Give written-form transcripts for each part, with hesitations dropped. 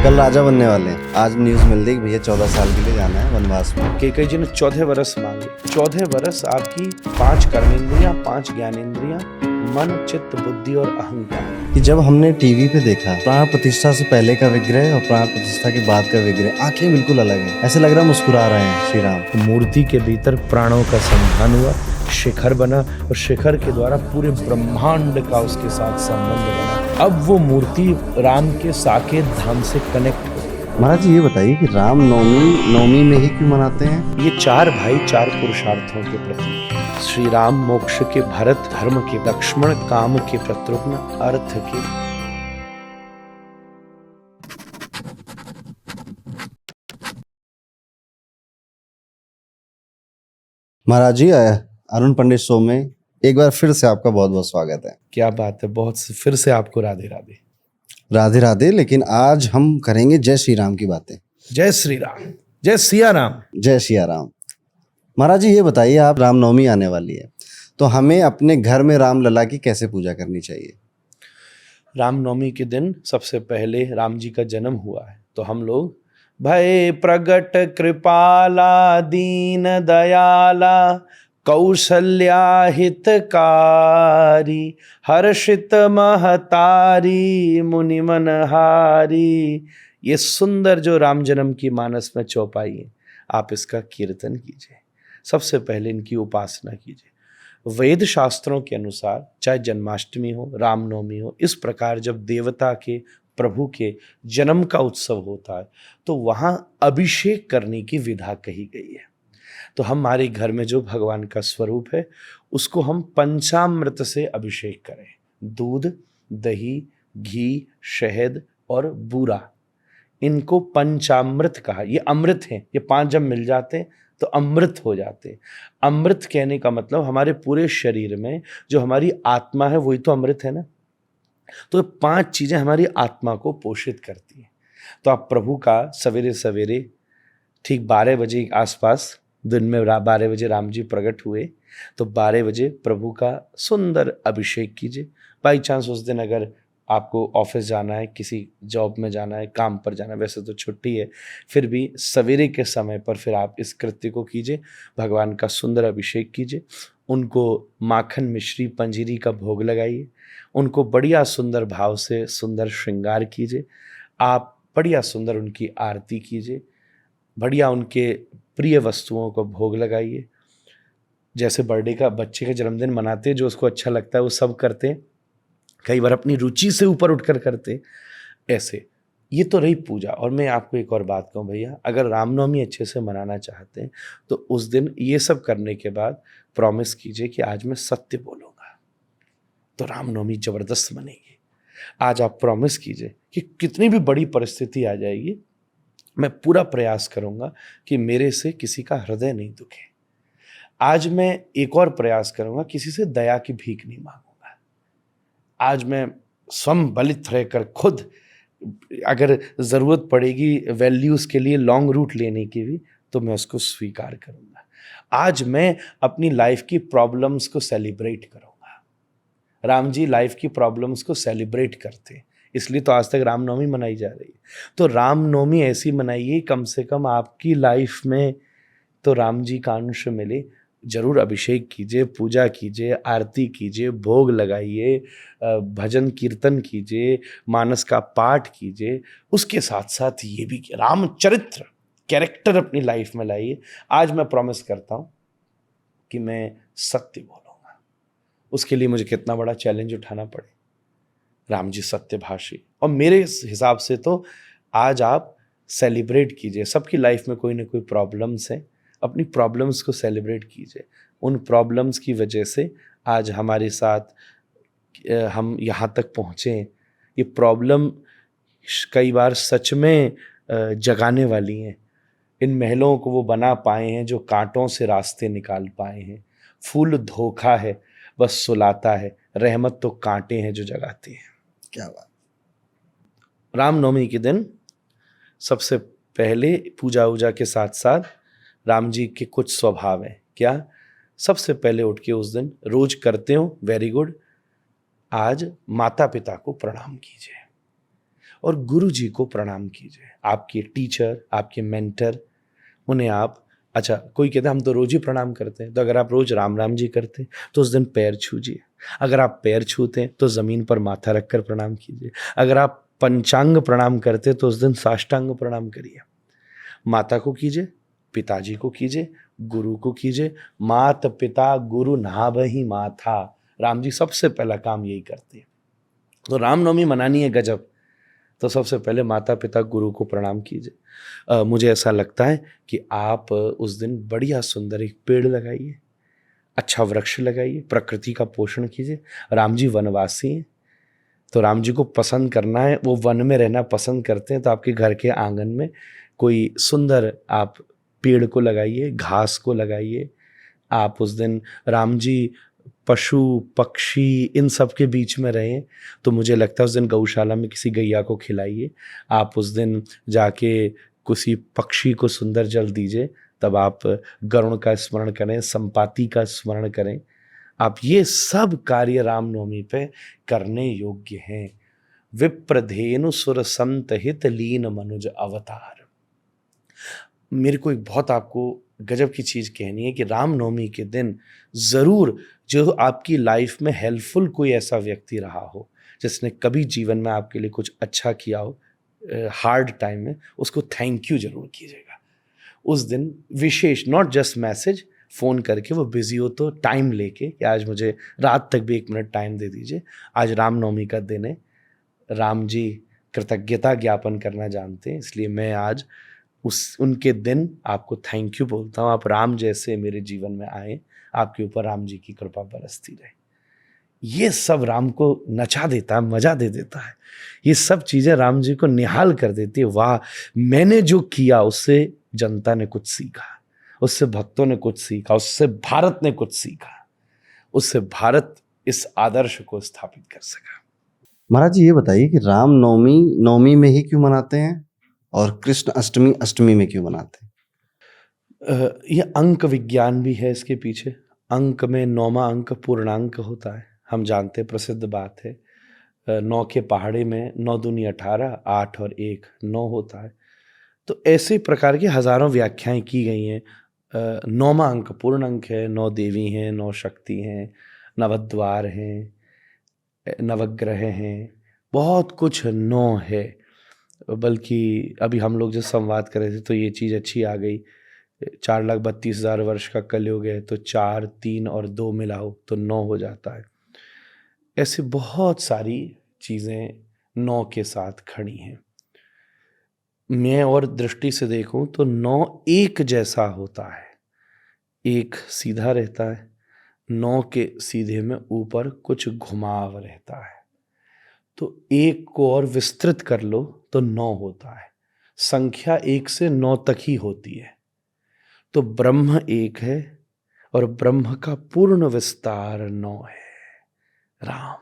कल राजा बनने वाले हैं। आज न्यूज़ मिल रही कि भैया 14 साल के लिए जाना है वनवास में। केकई जी ने 14 वर्ष मांगे। 14 वर्ष आपकी 5 कर्मेंद्रियां, 5 ज्ञानेंद्रियां, मन, चित्त, बुद्धि और अहंकार। कि जब हमने टीवी पे देखा प्राण प्रतिष्ठा से पहले का विग्रह और प्राण प्रतिष्ठा के बाद का विग्रह, आंखें बिल्कुल अलग हैं। ऐसे लग रहा है मुस्कुरा रहे हैं श्री राम। मूर्ति के भीतर प्राणों का संधान हुआ, शिखर बना और शिखर के द्वारा पूरे ब्रह्मांड का उसके साथ संबंध बना। अब वो मूर्ति राम के साकेत धाम से कनेक्ट हो। महाराज जी ये बताइए कि राम नवमी में ही क्यों मनाते हैं? ये 4 भाई 4 पुरुषार्थों के प्रतीक हैं। श्री राम मोक्ष के भरत, धर्म के लक्ष्मण, काम के शत्रुघ्न, अर्थ के। महाराज जी अरुण पंडित शो में एक बार फिर से आपका बहुत बहुत स्वागत है। क्या बात है, बहुत फिर से आपको राधे राधे। राधे राधे। लेकिन आज हम करेंगे जय श्री राम की बातें। जय श्री राम, जय सिया राम। जय सिया राम। महाराज जी ये बताइए, आप रामनवमी आने वाली है तो हमें अपने घर में रामलला की कैसे पूजा करनी चाहिए? रामनवमी के दिन सबसे पहले राम जी का जन्म हुआ है, तो हम लोग भय प्रगट कृपाला दीन दयाला कौशल्या हितकारी हर्षित महतारी मुनि मनहारी। ये सुंदर जो राम जन्म की मानस में चौपाई है, आप इसका कीर्तन कीजिए। सबसे पहले इनकी उपासना कीजिए। वेद शास्त्रों के अनुसार चाहे जन्माष्टमी हो, रामनवमी हो, इस प्रकार जब देवता के, प्रभु के जन्म का उत्सव होता है तो वहाँ अभिषेक करने की विधा कही गई है। तो हमारे घर में जो भगवान का स्वरूप है उसको हम पंचामृत से अभिषेक करें। दूध, दही, घी, शहद और बूरा, इनको पंचामृत कहा। ये अमृत हैं, ये 5 जब मिल जाते हैं तो अमृत हो जाते हैं। अमृत कहने का मतलब हमारे पूरे शरीर में जो हमारी आत्मा है वही तो अमृत है ना। तो 5 चीजें हमारी आत्मा को पोषित करती हैं। तो आप प्रभु का सवेरे सवेरे ठीक 12 बजे के आसपास, दिन में 12 बजे राम जी प्रकट हुए, तो 12 बजे प्रभु का सुंदर अभिषेक कीजिए। बाई चांस उस दिन अगर आपको ऑफिस जाना है, किसी जॉब में जाना है, काम पर जाना है, वैसे तो छुट्टी है, फिर भी सवेरे के समय पर फिर आप इस कृत्य को कीजिए। भगवान का सुंदर अभिषेक कीजिए। उनको माखन मिश्री पंजीरी का भोग लगाइए। उनको बढ़िया सुंदर भाव से सुंदर श्रृंगार कीजिए। आप बढ़िया सुंदर उनकी आरती कीजिए। बढ़िया उनके प्रिय वस्तुओं को भोग लगाइए। जैसे बर्थडे का, बच्चे का जन्मदिन मनाते हैं, जो उसको अच्छा लगता है वो सब करते हैं, कई बार अपनी रुचि से ऊपर उठकर करते। ऐसे ये तो रही पूजा। और मैं आपको एक और बात कहूँ भैया, अगर रामनवमी अच्छे से मनाना चाहते हैं तो उस दिन ये सब करने के बाद प्रॉमिस कीजिए कि आज मैं सत्य बोलूँगा, तो रामनवमी जबरदस्त मनेगी। आज आप प्रॉमिस कीजिए कि कितनी भी बड़ी परिस्थिति आ जाएगी, मैं पूरा प्रयास करूँगा कि मेरे से किसी का हृदय नहीं दुखे। आज मैं एक और प्रयास करूँगा, किसी से दया की भीख नहीं मांगूंगा। आज मैं स्वयं बलित रहकर खुद, अगर ज़रूरत पड़ेगी वैल्यूज़ के लिए लॉन्ग रूट लेने की भी, तो मैं उसको स्वीकार करूँगा। आज मैं अपनी लाइफ की प्रॉब्लम्स को सेलिब्रेट करूँगा। राम जी लाइफ की प्रॉब्लम्स को सेलिब्रेट करते, इसलिए तो आज तक रामनवमी मनाई जा रही है। तो रामनवमी ऐसी मनाइए कम से कम आपकी लाइफ में तो राम जी का अंश मिले। जरूर अभिषेक कीजिए, पूजा कीजिए, आरती कीजिए, भोग लगाइए, भजन कीर्तन कीजिए, मानस का पाठ कीजिए। उसके साथ साथ ये भी रामचरित्र कैरेक्टर अपनी लाइफ में लाइए। आज मैं प्रॉमिस करता हूँ कि मैं सत्य बोलूँगा। उसके लिए मुझे कितना बड़ा चैलेंज उठाना पड़े। राम जी सत्यभाषी। और मेरे हिसाब से तो आज आप सेलिब्रेट कीजिए। सबकी लाइफ में कोई ना कोई प्रॉब्लम्स है, अपनी प्रॉब्लम्स को सेलिब्रेट कीजिए। उन प्रॉब्लम्स की वजह से आज हमारे साथ हम यहाँ तक पहुँचे। ये प्रॉब्लम कई बार सच में जगाने वाली हैं। इन महलों को वो बना पाए हैं जो कांटों से रास्ते निकाल पाए हैं। फूल धोखा है बस सुलाता है, रहमत तो कांटे हैं जो जगाती हैं। क्या बात। रामनवमी के दिन सबसे पहले पूजा वूजा के साथ साथ राम जी के कुछ स्वभाव हैं। क्या? सबसे पहले उठ के उस दिन रोज करते हो, वेरी गुड, आज माता पिता को प्रणाम कीजिए। और गुरु जी को प्रणाम कीजिए, आपके टीचर, आपके मेंटर, उन्हें आप, अच्छा कोई कहते हैं हम तो रोज ही प्रणाम करते हैं, तो अगर आप रोज राम राम जी करते हैं तो उस दिन पैर छूजिए। अगर आप पैर छूते हैं तो जमीन पर माथा रखकर प्रणाम कीजिए। अगर आप पंचांग प्रणाम करते हैं तो उस दिन साष्टांग प्रणाम करिए। माता को कीजिए, पिताजी को कीजिए, गुरु को कीजिए। मात पिता गुरु नाभहि माथा, राम जी सबसे पहला काम यही करते हैं। तो रामनवमी मनानी है गजब, तो सबसे पहले माता पिता गुरु को प्रणाम कीजिए। मुझे ऐसा लगता है कि आप उस दिन बढ़िया सुंदर एक पेड़ लगाइए, अच्छा वृक्ष लगाइए, प्रकृति का पोषण कीजिए। राम जी वनवासी हैं, तो राम जी को पसंद करना है, वो वन में रहना पसंद करते हैं, तो आपके घर के आंगन में कोई सुंदर आप पेड़ को लगाइए, घास को लगाइए। आप उस दिन राम जी पशु पक्षी इन सब के बीच में रहें, तो मुझे लगता है उस दिन गौशाला में किसी गैया को खिलाइए। आप उस दिन जाके किसी पक्षी को सुंदर जल दीजिए, तब आप गरुण का स्मरण करें, संपाति का स्मरण करें। आप ये सब कार्य रामनवमी पे करने योग्य हैं। विप्रधेनु सुर संत हित लीन मनुज अवतार। मेरे को एक बहुत आपको गजब की चीज कहनी है कि रामनवमी के दिन जरूर जो आपकी लाइफ में हेल्पफुल कोई ऐसा व्यक्ति रहा हो, जिसने कभी जीवन में आपके लिए कुछ अच्छा किया हो हार्ड टाइम में, उसको थैंक यू जरूर कीजिएगा उस दिन। विशेष, नॉट जस्ट मैसेज, फ़ोन करके, वो बिजी हो तो टाइम लेके कि आज मुझे रात तक भी 1 मिनट टाइम दे दीजिए, आज रामनवमी का दिन है, राम जी कृतज्ञता ज्ञापन करना जानते हैं, इसलिए मैं आज उनके दिन आपको थैंक यू बोलता हूँ। आप राम जैसे मेरे जीवन में आए, आपके ऊपर राम जी की कृपा बरसती रहे। ये सब राम को नचा देता है, मजा दे देता है। ये सब चीजें राम जी को निहाल कर देती है। वाह, मैंने जो किया उससे जनता ने कुछ सीखा, उससे भक्तों ने कुछ सीखा, उससे भारत ने कुछ सीखा, उससे भारत इस आदर्श को स्थापित कर सका। महाराज जी ये बताइए कि राम नवमी नवमी में ही क्यों मनाते हैं और कृष्ण अष्टमी अष्टमी में क्यों मनाते हैं? ये अंक विज्ञान भी है इसके पीछे। अंक में 9वां अंक पूर्णांक होता है, हम जानते, प्रसिद्ध बात है। 9 के पहाड़े में 9 दूनी 18, 8 और 1 9 होता है। तो ऐसे प्रकार की हजारों व्याख्याएं की गई हैं। 9वां अंक पूर्ण अंक है, 9 देवी हैं, 9 शक्ति हैं, नवद्वार हैं, नवग्रह हैं, बहुत कुछ 9 है। बल्कि अभी हम लोग जो संवाद कर रहे थे तो ये चीज़ अच्छी आ गई, 4,32,000 वर्ष का कलयुग है, तो 4, 3 और 2 मिलाओ तो 9 हो जाता है। ऐसे बहुत सारी चीज़ें 9 के साथ खड़ी हैं। मैं और दृष्टि से देखूं तो 9 एक जैसा होता है, एक सीधा रहता है, 9 के सीधे में ऊपर कुछ घुमाव रहता है। तो 1 को और विस्तृत कर लो तो 9 होता है। संख्या 1 से 9 तक ही होती है। तो ब्रह्म 1 है और ब्रह्म का पूर्ण विस्तार 9 है, राम।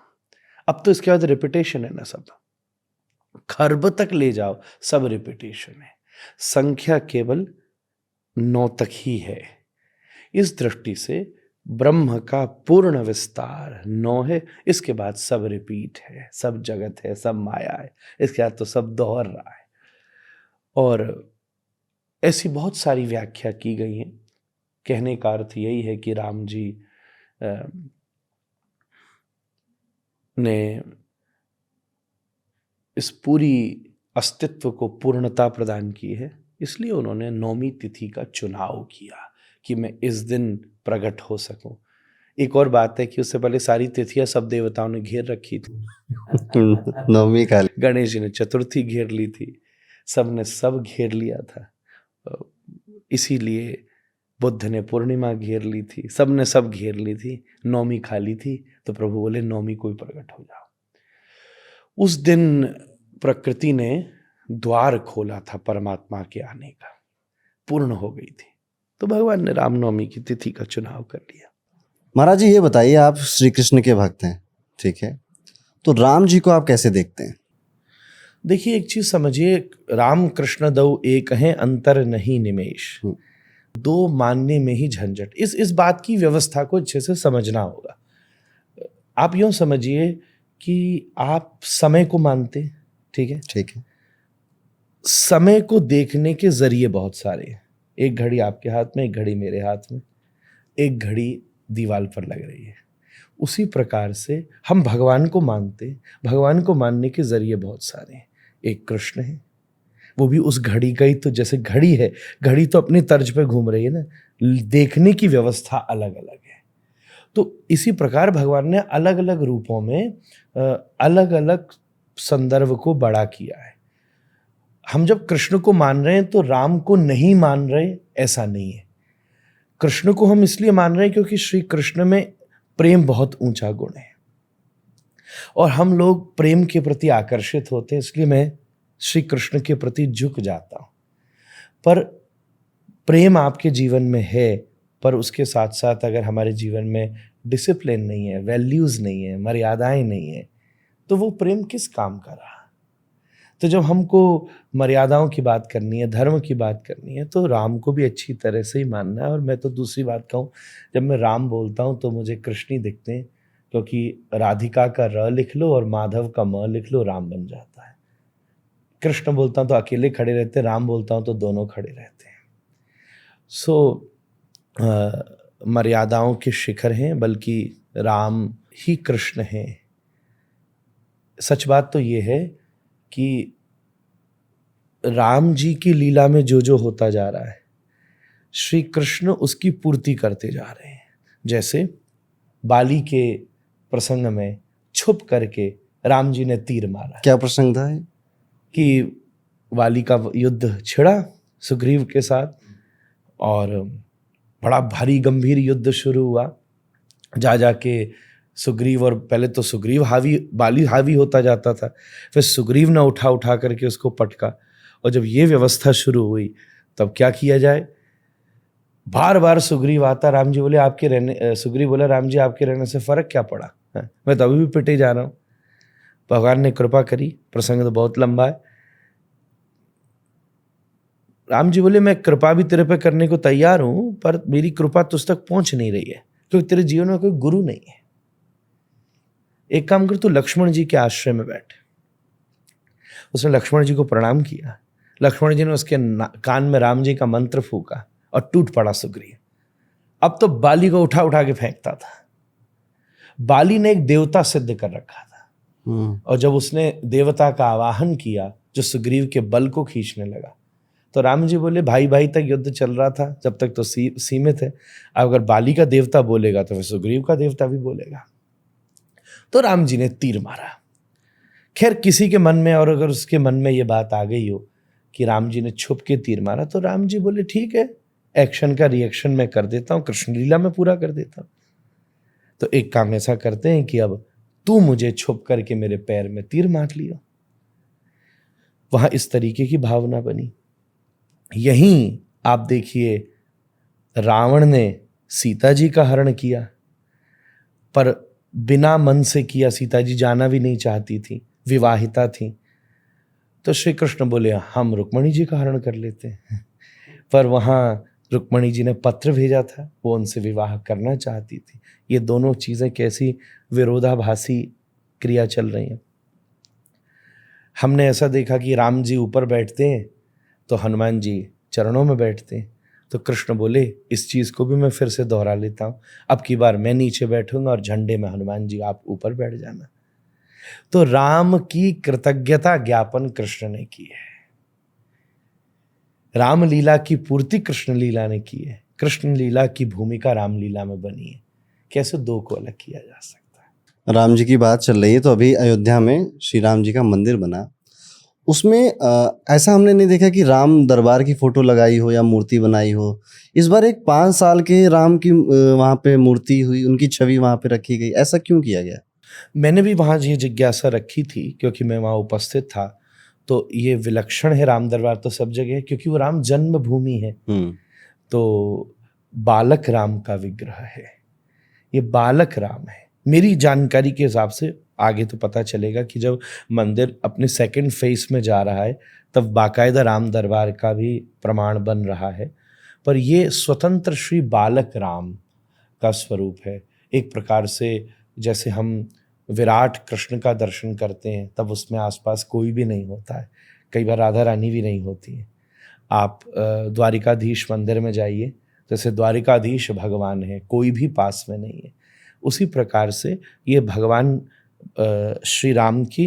अब तो इसके बाद रिपीटेशन है ना, सब खर्ब तक ले जाओ, सब रिपीटेशन है, संख्या केवल 9 तक ही है। इस दृष्टि से ब्रह्म का पूर्ण विस्तार 9 है, इसके बाद सब रिपीट है, सब जगत है, सब माया है, इसके बाद तो सब दोहर रहा है। और ऐसी बहुत सारी व्याख्या की गई है। कहने का अर्थ यही है कि राम जी ने इस पूरी अस्तित्व को पूर्णता प्रदान की है, इसलिए उन्होंने 9वीं तिथि का चुनाव किया कि मैं इस दिन प्रकट हो सकूं। एक और बात है कि उससे पहले सारी तिथियां सब देवताओं ने घेर रखी थी। नवमी का गणेश जी ने चतुर्थी घेर ली थी, सब ने सब घेर लिया था। इसीलिए बुद्ध ने पूर्णिमा घेर ली थी, सब ने सब घेर ली थी, 9वीं खाली थी, तो प्रभु बोले 9वीं को ही प्रकट हो जाओ। उस दिन प्रकृति ने द्वार खोला था परमात्मा के आने का, पूर्ण हो गई थी, तो भगवान ने रामनवमी की तिथि का चुनाव कर लिया। महाराज जी ये बताइए, आप श्री कृष्ण के भक्त हैं, ठीक है, तो राम जी को आप कैसे देखते हैं? देखिए एक चीज समझिए, राम कृष्ण दो एक हैं, अंतर नहीं निमेश, दो मानने में ही झंझट। इस बात की व्यवस्था को अच्छे से समझना होगा। आप यूं समझिए कि आप समय को मानते, ठीक है। ठीक है। समय को देखने के जरिए बहुत सारे हैं। एक घड़ी आपके हाथ में, एक घड़ी मेरे हाथ में, एक घड़ी दीवार पर लग रही है। उसी प्रकार से हम भगवान को मानते हैं। भगवान को मानने के जरिए बहुत सारे हैं। एक कृष्ण है, वो भी उस घड़ी का ही, तो जैसे घड़ी है, घड़ी तो अपनी तर्ज पे घूम रही है ना, देखने की व्यवस्था अलग अलग है। तो इसी प्रकार भगवान ने अलग अलग रूपों में अलग अलग संदर्भ को बड़ा किया है। हम जब कृष्ण को मान रहे हैं तो राम को नहीं मान रहे, ऐसा नहीं है। कृष्ण को हम इसलिए मान रहे हैं क्योंकि श्री कृष्ण में प्रेम बहुत ऊंचा गुण है और हम लोग प्रेम के प्रति आकर्षित होते हैं, इसलिए मैं श्री कृष्ण के प्रति झुक जाता हूं। पर प्रेम आपके जीवन में है, पर उसके साथ साथ अगर हमारे जीवन में डिसिप्लिन नहीं है, वैल्यूज नहीं है, मर्यादाएं नहीं है, तो वो प्रेम किस काम का रहा। तो जब हमको मर्यादाओं की बात करनी है, धर्म की बात करनी है, तो राम को भी अच्छी तरह से ही मानना है। और मैं तो दूसरी बात कहूँ, जब मैं राम बोलता हूँ तो मुझे कृष्ण ही दिखते हैं, क्योंकि राधिका का र लिख लो और माधव का म लिख लो, राम बन जाता है। कृष्ण बोलता हूँ तो अकेले खड़े रहते हैं, राम बोलता हूँ तो दोनों खड़े रहते हैं। सो मर्यादाओं के शिखर हैं, बल्कि राम ही कृष्ण हैं। सच बात तो ये है कि राम जी की लीला में जो जो होता जा रहा है, श्री कृष्ण उसकी पूर्ति करते जा रहे हैं। जैसे बाली के प्रसंग में छुप करके राम जी ने तीर मारा। क्या प्रसंग था कि वाली का युद्ध छिड़ा सुग्रीव के साथ और बड़ा भारी गंभीर युद्ध शुरू हुआ। जा जाके सुग्रीव, और पहले तो सुग्रीव बाली हावी होता जाता था, फिर सुग्रीव ने उठा करके उसको पटका। और जब ये व्यवस्था शुरू हुई तब क्या किया जाए, बार बार सुग्रीव आता, राम जी बोले आपके रहने, सुग्रीव बोला राम जी आपके रहने से फर्क क्या पड़ा है? मैं तो अभी भी पिटे जा रहा हूं। भगवान ने कृपा करी, प्रसंग तो बहुत लंबा है। राम जी बोले मैं कृपा भी तेरे पे करने को तैयार हूं, पर मेरी कृपा तुझ तक पहुंच नहीं रही है क्योंकि तेरे जीवन में कोई गुरु नहीं है। एक काम कर, तू लक्ष्मण जी के आश्रय में बैठ। उसने लक्ष्मण जी को प्रणाम किया। लक्ष्मण जी ने उसके कान में राम जी का मंत्र फूका और टूट पड़ा सुग्रीव। अब तो बाली को उठा के फेंकता था। बाली ने एक देवता सिद्ध कर रखा था और जब उसने देवता का आवाहन किया जो सुग्रीव के बल को खींचने लगा, तो राम जी बोले भाई भाई तक युद्ध चल रहा था, जब तक तो सीमित है। अगर बाली का देवता बोलेगा तो फिर सुग्रीव का देवता भी बोलेगा। तो राम जी ने तीर मारा। खैर किसी के मन में, और अगर उसके मन में ये बात आ गई हो कि राम जी ने छुप के तीर मारा, तो राम जी बोले ठीक है, एक्शन का रिएक्शन मैं कर देता हूं, कृष्ण लीला में पूरा कर देता हूं। तो एक काम ऐसा करते हैं कि अब तू मुझे छुप करके मेरे पैर में तीर मार लियो। वहां इस तरीके की भावना बनी। यहीं आप देखिए, रावण ने सीता जी का हरण किया, पर बिना मन से किया। सीता जी जाना भी नहीं चाहती थी, विवाहिता थी। तो श्री कृष्ण बोले हम रुक्मणी जी का हरण कर लेते हैं। पर वहां रुक्मणी जी ने पत्र भेजा था, वो उनसे विवाह करना चाहती थी। ये दोनों चीजें कैसी विरोधाभासी क्रिया चल रही हैं। हमने ऐसा देखा कि राम जी ऊपर बैठते हैं तो हनुमान जी चरणों में बैठते हैं। तो कृष्ण बोले इस चीज को भी मैं फिर से दोहरा लेता हूं, अब की बार मैं नीचे बैठूंगा और झंडे में हनुमान जी आप ऊपर बैठ जाना। तो राम की कृतज्ञता ज्ञापन कृष्ण ने की है। राम लीला की पूर्ति कृष्ण लीला ने की है। कृष्ण लीला की भूमिका राम लीला में बनी है। कैसे दो को अलग किया जा सकता है। राम जी की बात चल रही है, तो अभी अयोध्या में श्री राम जी का मंदिर बना, उसमें ऐसा हमने नहीं देखा कि राम दरबार की फोटो लगाई हो या मूर्ति बनाई हो। इस बार एक 5 साल के राम की वहाँ पे मूर्ति हुई, उनकी छवि वहाँ पे रखी गई। ऐसा क्यों किया गया? मैंने भी वहाँ ये जिज्ञासा रखी थी क्योंकि मैं वहाँ उपस्थित था। तो ये विलक्षण है, राम दरबार तो सब जगह है क्योंकि वो राम जन्मभूमि है। तो बालक राम का विग्रह है, ये बालक राम है। मेरी जानकारी के हिसाब से, आगे तो पता चलेगा कि जब मंदिर अपने सेकंड फेज में जा रहा है तब बाकायदा राम दरबार का भी प्रमाण बन रहा है। पर ये स्वतंत्र श्री बालक राम का स्वरूप है। एक प्रकार से जैसे हम विराट कृष्ण का दर्शन करते हैं तब उसमें आसपास कोई भी नहीं होता है, कई बार राधा रानी भी नहीं होती है। आप द्वारिकाधीश मंदिर में जाइए, जैसे द्वारिकाधीश भगवान है, कोई भी पास में नहीं है। उसी प्रकार से ये भगवान श्री राम की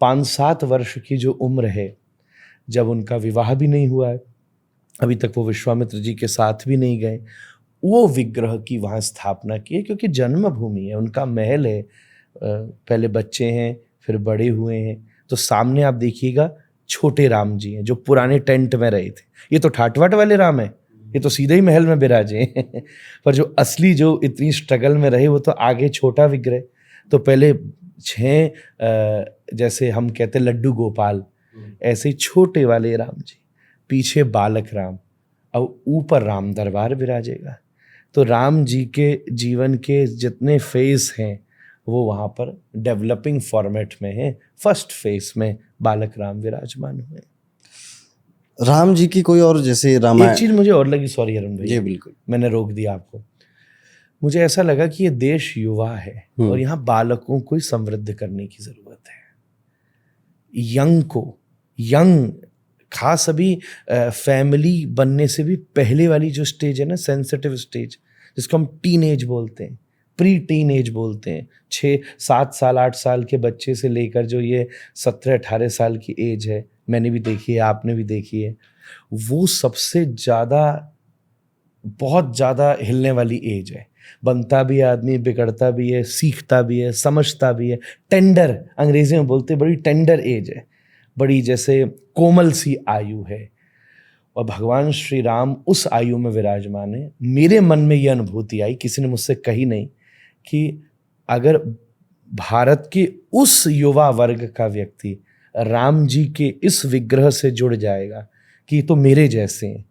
5-7 वर्ष की जो उम्र है, जब उनका विवाह भी नहीं हुआ है, अभी तक वो विश्वामित्र जी के साथ भी नहीं गए, वो विग्रह की वहाँ स्थापना की है, क्योंकि जन्मभूमि है, उनका महल है। पहले बच्चे हैं, फिर बड़े हुए हैं। तो सामने आप देखिएगा छोटे राम जी हैं जो पुराने टेंट में रहे थे। ये तो ठाट-वाट वाले राम है, ये तो सीधे ही महल में विराजे हैं। पर जो असली जो इतनी स्ट्रगल में रहे वो तो आगे छोटा विग्रह। तो पहले 6 जैसे हम कहते लड्डू गोपाल, ऐसे छोटे वाले राम जी, पीछे बालक राम और ऊपर राम दरबार विराजेगा। तो राम जी के जीवन के जितने फेज हैं वो वहाँ पर डेवलपिंग फॉर्मेट में है। फर्स्ट फेज में बालक राम विराजमान हुए। राम जी की कोई और जैसे रामायण, एक चीज मुझे और लगी, सॉरी अरुण भाई, जी बिल्कुल, मैंने रोक दिया आपको। मुझे ऐसा लगा कि ये देश युवा है और यहाँ बालकों को समृद्ध करने की जरूरत है। यंग खास अभी फैमिली बनने से भी पहले वाली जो स्टेज है ना, सेंसिटिव स्टेज, जिसको हम टीन एज बोलते हैं, प्री टीन एज बोलते हैं, 6-7 साल 8 साल के बच्चे से लेकर जो ये 17-18 साल की एज है, मैंने भी देखी है, आपने भी देखी है, वो सबसे ज़्यादा, बहुत ज़्यादा हिलने वाली एज है। बनता भी है आदमी, बिगड़ता भी है, सीखता भी है, समझता भी है। टेंडर, अंग्रेजी में बोलते हैं, बड़ी टेंडर एज है, बड़ी जैसे कोमल सी आयु है। और भगवान श्री राम उस आयु में विराजमान है। मेरे मन में यह अनुभूति आई, किसी ने मुझसे कही नहीं, कि अगर भारत के उस युवा वर्ग का व्यक्ति राम जी के इस विग्रह से जुड़ जाएगा कि तो मेरे जैसे हैं,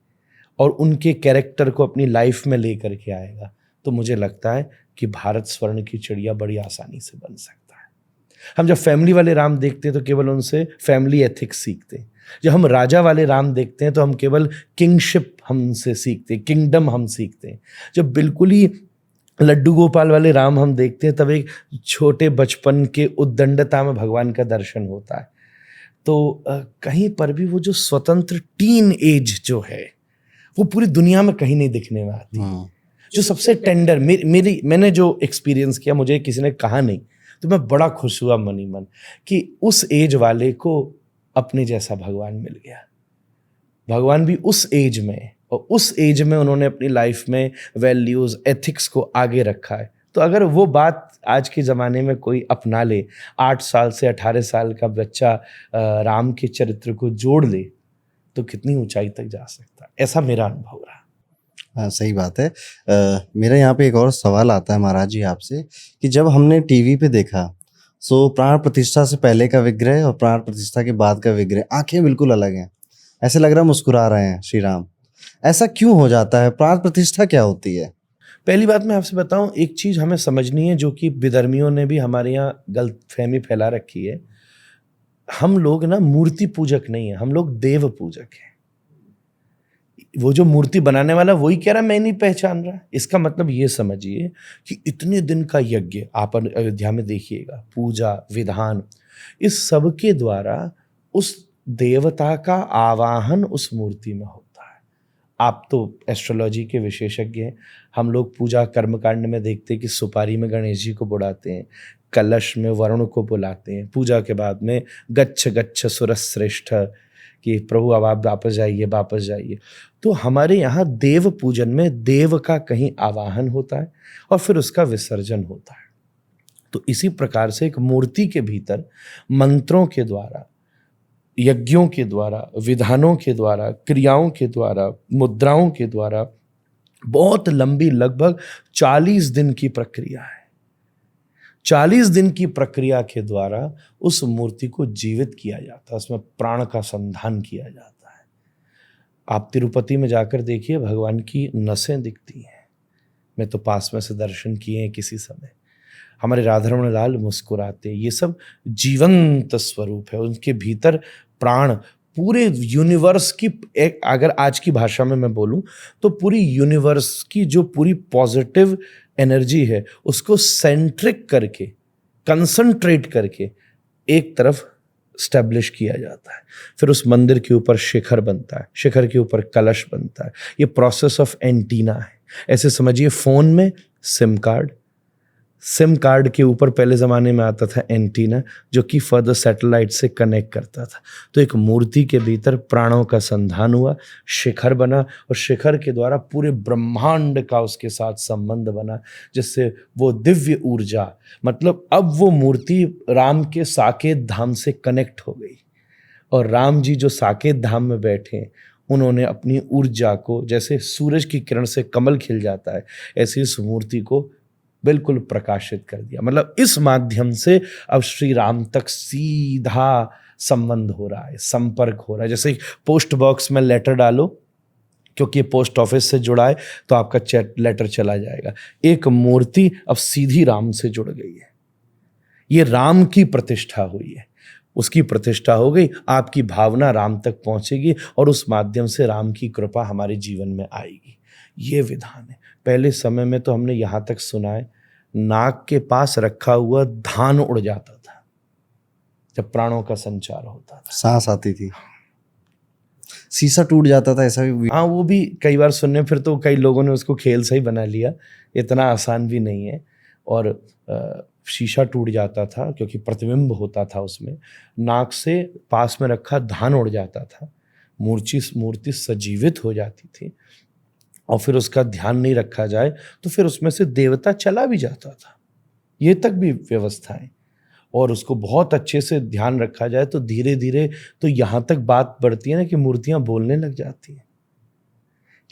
और उनके कैरेक्टर को अपनी लाइफ में लेकर के आएगा, तो मुझे लगता है कि भारत स्वर्ण की चिड़िया बड़ी आसानी से बन सकता है। हम जब फैमिली वाले राम देखते हैं तो केवल उनसे फैमिली एथिक्स सीखते हैं। जब हम राजा वाले राम देखते हैं तो हम केवल किंगशिप हमसे सीखते हैं, किंगडम हम सीखते हैं। जब बिल्कुल ही लड्डू गोपाल वाले राम हम देखते हैं तब एक छोटे बचपन के उद्दंडता में भगवान का दर्शन होता है। तो कहीं पर भी वो जो स्वतंत्र टीन एज जो है वो पूरी दुनिया में कहीं नहीं दिखने में आती। जो सबसे टेंडर, मैंने जो एक्सपीरियंस किया, मुझे किसी ने कहा नहीं, तो मैं बड़ा खुश हुआ मनी मन कि उस एज वाले को अपने जैसा भगवान मिल गया। भगवान भी उस एज में, और उस एज में उन्होंने अपनी लाइफ में वैल्यूज, एथिक्स को आगे रखा है। तो अगर वो बात आज के ज़माने में कोई अपना ले, 8 साल से 18 साल का बच्चा राम के चरित्र को जोड़ ले, तो कितनी ऊंचाई तक जा सकता है। ऐसा मेरा अनुभव रहा। हाँ, सही बात है। मेरा यहाँ पे एक और सवाल आता है महाराज जी आपसे, कि जब हमने टीवी पे देखा, सो प्राण प्रतिष्ठा से पहले का विग्रह और प्राण प्रतिष्ठा के बाद का विग्रह, आंखें बिल्कुल अलग हैं, ऐसे लग रहा है मुस्कुरा रहे हैं श्री राम। ऐसा क्यों हो जाता है? प्राण प्रतिष्ठा क्या होती है? पहली बात मैं आपसे बताऊं, एक चीज हमें समझनी है जो कि विधर्मियों ने भी हमारे यहाँ गलतफहमी फैला रखी है। हम लोग ना मूर्ति पूजक नहीं है, हम लोग देव पूजक हैं। वो जो मूर्ति बनाने वाला वही कह रहा मैं नहीं पहचान रहा। इसका मतलब ये समझिए कि इतने दिन का यज्ञ आप अयोध्या में देखिएगा, पूजा विधान, इस सब के द्वारा उस देवता का आवाहन उस मूर्ति में होता है। आप तो एस्ट्रोलॉजी के विशेषज्ञ हैं। हम लोग पूजा कर्मकांड में देखते हैं कि सुपारी में गणेश जी को बुलाते हैं, कलश में वरुण को बुलाते हैं, पूजा के बाद में गच्छ गच्छ सुरश्रेष्ठ, कि प्रभु अब आप वापस जाइए, वापस जाइए। तो हमारे यहाँ देव पूजन में देव का कहीं आवाहन होता है और फिर उसका विसर्जन होता है। तो इसी प्रकार से एक मूर्ति के भीतर मंत्रों के द्वारा, यज्ञों के द्वारा, विधानों के द्वारा, क्रियाओं के द्वारा, मुद्राओं के द्वारा बहुत लंबी, लगभग 40 दिन की प्रक्रिया है। 40 दिन की प्रक्रिया के द्वारा उस मूर्ति को जीवित किया जाता है, उसमें प्राण का संधान किया जाता है। आप तिरुपति में जाकर देखिए, भगवान की नसें दिखती हैं। मैं तो पास में से दर्शन किए हैं किसी समय। हमारे राधारमण लाल मुस्कुराते, ये सब जीवंत स्वरूप है। उनके भीतर प्राण पूरे यूनिवर्स की, एक अगर आज की भाषा में मैं बोलूं तो पूरी यूनिवर्स की जो पूरी पॉजिटिव एनर्जी है उसको सेंट्रिक करके कंसंट्रेट करके एक तरफ स्टैब्लिश किया जाता है। फिर उस मंदिर के ऊपर शिखर बनता है, शिखर के ऊपर कलश बनता है। ये प्रोसेस ऑफ एंटीना है। ऐसे समझिए फोन में सिम कार्ड, सिम कार्ड के ऊपर पहले ज़माने में आता था एंटीना, जो कि फर्दर सैटेलाइट से कनेक्ट करता था। तो एक मूर्ति के भीतर प्राणों का संधान हुआ, शिखर बना, और शिखर के द्वारा पूरे ब्रह्मांड का उसके साथ संबंध बना, जिससे वो दिव्य ऊर्जा, मतलब अब वो मूर्ति राम के साकेत धाम से कनेक्ट हो गई। और राम जी जो साकेत धाम में बैठे, उन्होंने अपनी ऊर्जा को, जैसे सूरज की किरण से कमल खिल जाता है, ऐसे इस मूर्ति को बिल्कुल प्रकाशित कर दिया। मतलब इस माध्यम से अब श्री राम तक सीधा संबंध हो रहा है, संपर्क हो रहा है। जैसे पोस्ट बॉक्स में लेटर डालो, क्योंकि ये पोस्ट ऑफिस से जुड़ा है, तो आपका लेटर चला जाएगा। एक मूर्ति अब सीधी राम से जुड़ गई है। ये राम की प्रतिष्ठा हुई है, उसकी प्रतिष्ठा हो गई, आपकी भावना राम तक पहुंचेगी और उस माध्यम से राम की कृपा हमारे जीवन में आएगी। ये विधान है। पहले समय में तो हमने यहां तक सुना है, नाक के पास रखा हुआ धान उड़ जाता था जब प्राणों का संचार होता था, सांस आती थी, शीशा टूट जाता था, ऐसा भी। हाँ, वो भी कई बार सुनने, फिर तो कई लोगों ने उसको खेल से ही बना लिया। इतना आसान भी नहीं है। और शीशा टूट जाता था क्योंकि प्रतिबिंब होता था उसमें। नाक से पास में रखा धान उड़ जाता था, मूर्ति सजीवित हो जाती थी, और फिर उसका ध्यान नहीं रखा जाए तो फिर उसमें से देवता चला भी जाता था। ये तक भी व्यवस्थाएं, और उसको बहुत अच्छे से ध्यान रखा जाए तो धीरे धीरे तो यहाँ तक बात बढ़ती है ना कि मूर्तियां बोलने लग जाती हैं।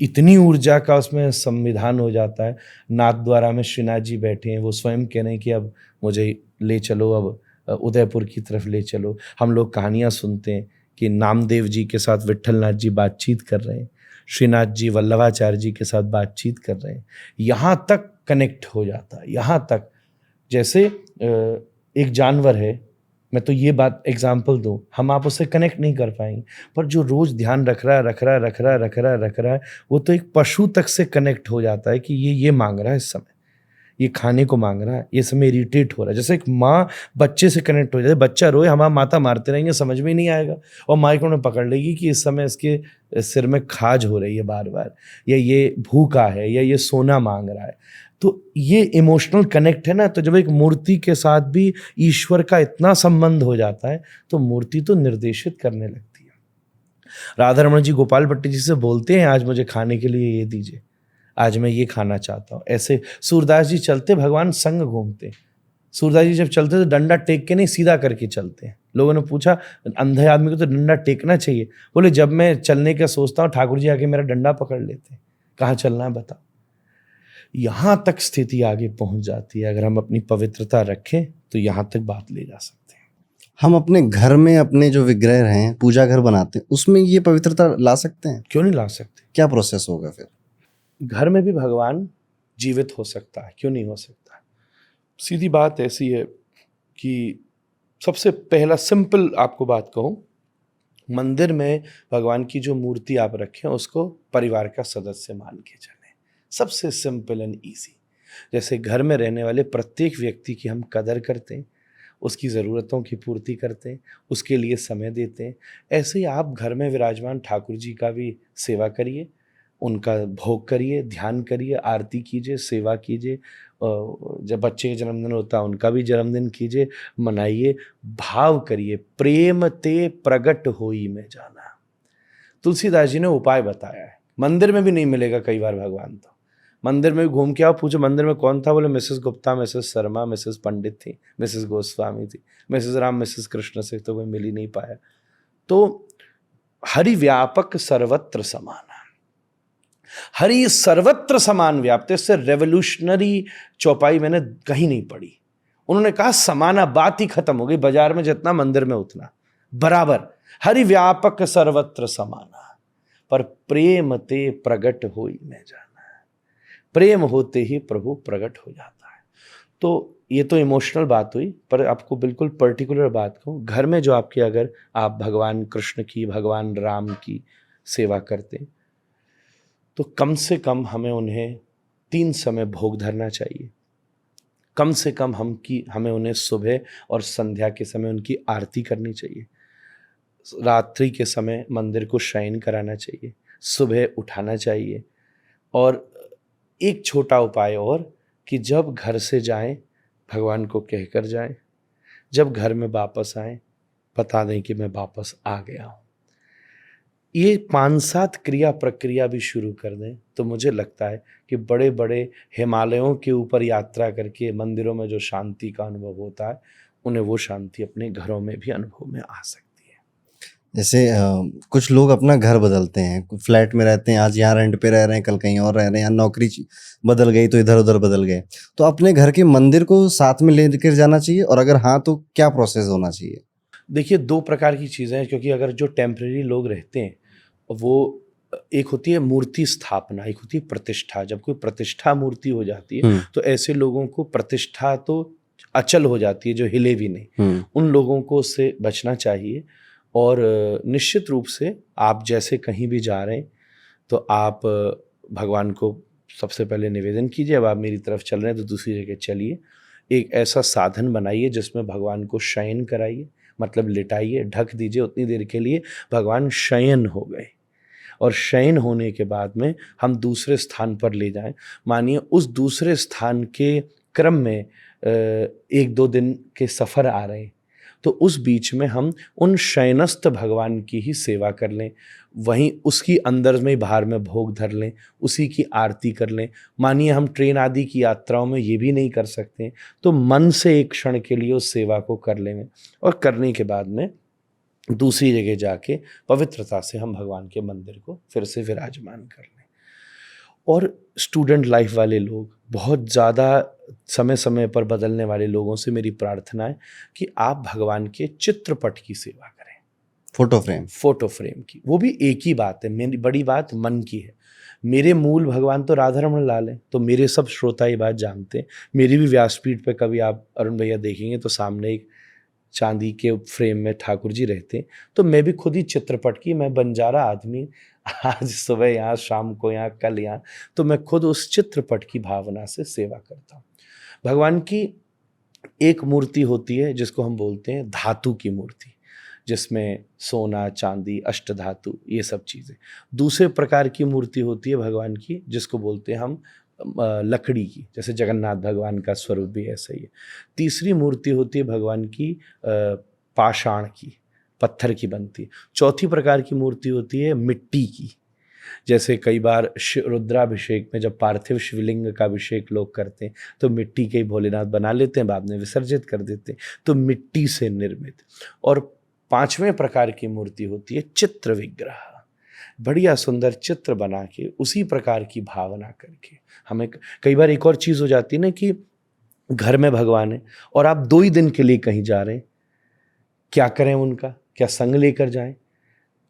इतनी ऊर्जा का उसमें संविधान हो जाता है। नाथ द्वारा में श्रीनाथ जी बैठे हैं, वो स्वयं कह रहे हैं कि अब मुझे ले चलो, अब उदयपुर की तरफ ले चलो। हम लोग कहानियाँ सुनते हैं कि नामदेव जी के साथ विट्ठलनाथ जी बातचीत कर रहे हैं, श्रीनाथ जी वल्लभाचार्य जी के साथ बातचीत कर रहे हैं। यहाँ तक कनेक्ट हो जाता है, यहाँ तक। जैसे एक जानवर है, मैं तो ये बात एग्जाम्पल दूं, हम आप उससे कनेक्ट नहीं कर पाएंगे, पर जो रोज ध्यान रख रहा है, वो तो एक पशु तक से कनेक्ट हो जाता है कि ये मांग रहा है, इस समय ये खाने को मांग रहा है, ये समय इरिटेट हो रहा है। जैसे एक माँ बच्चे से कनेक्ट हो जाए, बच्चा रोए, हम माता मारते रहेंगे, समझ में ही नहीं आएगा, और माँ को पकड़ लेगी कि इस समय इसके सिर में खाज हो रही है बार बार, या ये भूखा है, या ये सोना मांग रहा है। तो ये इमोशनल कनेक्ट है ना। तो जब एक मूर्ति के साथ भी ईश्वर का इतना संबंध हो जाता है तो मूर्ति तो निर्देशित करने लगती है। राधा रमण जी गोपाल भट्टी जी से बोलते हैं, आज मुझे खाने के लिए ये दीजिए, आज मैं ये खाना चाहता हूँ। ऐसे सूरदास जी चलते, भगवान संग घूमते। सूरदास जी जब चलते तो डंडा टेक के नहीं, सीधा करके चलते हैं। लोगों ने पूछा, अंधे आदमी को तो डंडा टेकना चाहिए। बोले, जब मैं चलने का सोचता हूँ, ठाकुर जी आके मेरा डंडा पकड़ लेते हैं, कहाँ चलना है बताओ। यहां तक स्थिति आगे पहुंच जाती है। अगर हम अपनी पवित्रता रखें तो यहां तक बात ले जा सकते हैं। हम अपने घर में अपने जो विग्रह हैं, पूजा घर बनाते हैं, उसमें ये पवित्रता ला सकते हैं? क्यों नहीं ला सकते? क्या प्रोसेस होगा फिर? घर में भी भगवान जीवित हो सकता है, क्यों नहीं हो सकता? सीधी बात ऐसी है कि सबसे पहला सिंपल आपको बात कहूं, मंदिर में भगवान की जो मूर्ति आप रखें उसको परिवार का सदस्य मान के चले। सबसे सिंपल एंड ईजी। जैसे घर में रहने वाले प्रत्येक व्यक्ति की हम कदर करते हैं, उसकी ज़रूरतों की पूर्ति करते हैं, उसके लिए समय देते हैं, ऐसे ही आप घर में विराजमान ठाकुर जी का भी सेवा करिए, उनका भोग करिए, ध्यान करिए, आरती कीजिए, सेवा कीजिए। जब बच्चे का जन्मदिन होता है उनका भी जन्मदिन कीजिए, मनाइए, भाव करिए। प्रेम ते प्रगट होई में जाना, तुलसीदास जी ने उपाय बताया है। मंदिर में भी नहीं मिलेगा कई बार भगवान, तो मंदिर में भी घूम के आओ, पूछो मंदिर में कौन था, बोले Mrs Gupta, Mrs Sharma, Mrs Pandit थी, मिसेस गोस्वामी थी, मिसेस राम, मिसेस कृष्ण से तो कोई मिल ही नहीं पाया। तो हरि व्यापक सर्वत्र समान, हरि सर्वत्र समान व्याप्त। इससे रेवोल्यूशनरी चौपाई मैंने कहीं नहीं पढ़ी। उन्होंने कहा समाना, बात ही खत्म हो गई। बाजार में जितना, मंदिर में उतना, बराबर। हरि व्यापक सर्वत्र समाना, पर प्रेम ते प्रगट होई में जाना। प्रेम होते ही प्रभु प्रकट हो जाता है। तो ये तो इमोशनल बात हुई, पर आपको बिल्कुल पर्टिकुलर बात कहूँ, घर में जो आपके, अगर आप भगवान कृष्ण की, भगवान राम की सेवा करते तो कम से कम हमें उन्हें 3 समय भोग धरना चाहिए। कम से कम हमें उन्हें सुबह और संध्या के समय उनकी आरती करनी चाहिए, रात्रि के समय मंदिर को शयन कराना चाहिए, सुबह उठाना चाहिए। और एक छोटा उपाय और, कि जब घर से जाएं भगवान को कहकर जाएं, जब घर में वापस आएं बता दें कि मैं वापस आ गया हूँ। ये 5-7 क्रिया प्रक्रिया भी शुरू कर दें तो मुझे लगता है कि बड़े बड़े हिमालयों के ऊपर यात्रा करके मंदिरों में जो शांति का अनुभव होता है, उन्हें वो शांति अपने घरों में भी अनुभव में आ सकती है। जैसे कुछ लोग अपना घर बदलते हैं, फ्लैट में रहते हैं, आज यहाँ रेंट पे रह रहे हैं, कल कहीं और रह रहे हैं, या नौकरी बदल गई तो इधर उधर बदल गए, तो अपने घर के मंदिर को साथ में लेकर जाना चाहिए, और अगर हाँ तो क्या प्रोसेस होना चाहिए? देखिए, 2 प्रकार की चीज़ें हैं, क्योंकि अगर जो टेम्परेरी लोग रहते हैं वो एक होती है मूर्ति स्थापना, एक होती है प्रतिष्ठा। जब कोई प्रतिष्ठा मूर्ति हो जाती है तो ऐसे लोगों को, प्रतिष्ठा तो अचल हो जाती है जो हिले भी नहीं, उन लोगों को उससे बचना चाहिए। और निश्चित रूप से आप जैसे कहीं भी जा रहे हैं तो आप भगवान को सबसे पहले निवेदन कीजिए, अब आप मेरी तरफ चल रहे हैं तो दूसरी जगह चलिए। एक ऐसा साधन बनाइए जिसमें भगवान को शयन कराइए, मतलब लिटाइए, ढक दीजिए उतनी देर के लिए भगवान शयन हो गए, और शयन होने के बाद में हम दूसरे स्थान पर ले जाएं। मानिए उस दूसरे स्थान के क्रम में 1-2 दिन के सफ़र आ रहे हैं, तो उस बीच में हम उन शयनस्थ भगवान की ही सेवा कर लें, वहीं उसकी अंदर में बाहर में भोग धर लें, उसी की आरती कर लें। मानिए हम ट्रेन आदि की यात्राओं में ये भी नहीं कर सकते, तो मन से एक क्षण के लिए उस सेवा को कर लें, और करने के बाद में दूसरी जगह जाके पवित्रता से हम भगवान के मंदिर को फिर से विराजमान कर लें। और स्टूडेंट लाइफ वाले लोग, बहुत ज़्यादा समय समय पर बदलने वाले लोगों से मेरी प्रार्थना है कि आप भगवान के चित्रपट की सेवा करें, फोटो फ्रेम की। वो भी एक ही बात है, मेरी बड़ी बात मन की है। मेरे मूल भगवान तो राधा रमण लाल हैं, तो मेरे सब श्रोता ये बात जानते हैं। मेरी भी व्यासपीठ पे कभी आप अरुण भैया देखेंगे तो सामने एक चांदी के फ्रेम में ठाकुर जी रहते हैं। तो मैं भी खुद ही चित्रपट की, मैं बंजारा आदमी, आज सुबह यहाँ, शाम को यहाँ, कल यहाँ, तो मैं खुद उस चित्रपट की भावना से सेवा करता हूँ। भगवान की एक मूर्ति होती है जिसको हम बोलते हैं धातु की मूर्ति, जिसमें सोना, चांदी, अष्टधातु, ये सब चीज़ें। दूसरे प्रकार की मूर्ति होती है भगवान की जिसको बोलते हैं हम लकड़ी की, जैसे जगन्नाथ भगवान का स्वरूप भी ऐसा ही है। तीसरी मूर्ति होती है भगवान की पाषाण की, पत्थर की बनती है। चौथी प्रकार की मूर्ति होती है मिट्टी की, जैसे कई बार रुद्राभिषेक में जब पार्थिव शिवलिंग का अभिषेक लोग करते हैं तो मिट्टी के ही भोलेनाथ बना लेते हैं, बाद में विसर्जित कर देते हैं, तो मिट्टी से निर्मित। और 5वें प्रकार की मूर्ति होती है चित्र विग्रह, बढ़िया सुंदर चित्र बना के उसी प्रकार की भावना करके। हमें कई बार एक और चीज़ हो जाती है ना कि घर में भगवान है और आप 2 ही दिन के लिए कहीं जा रहे हैं, क्या करें उनका, क्या संग लेकर जाएं?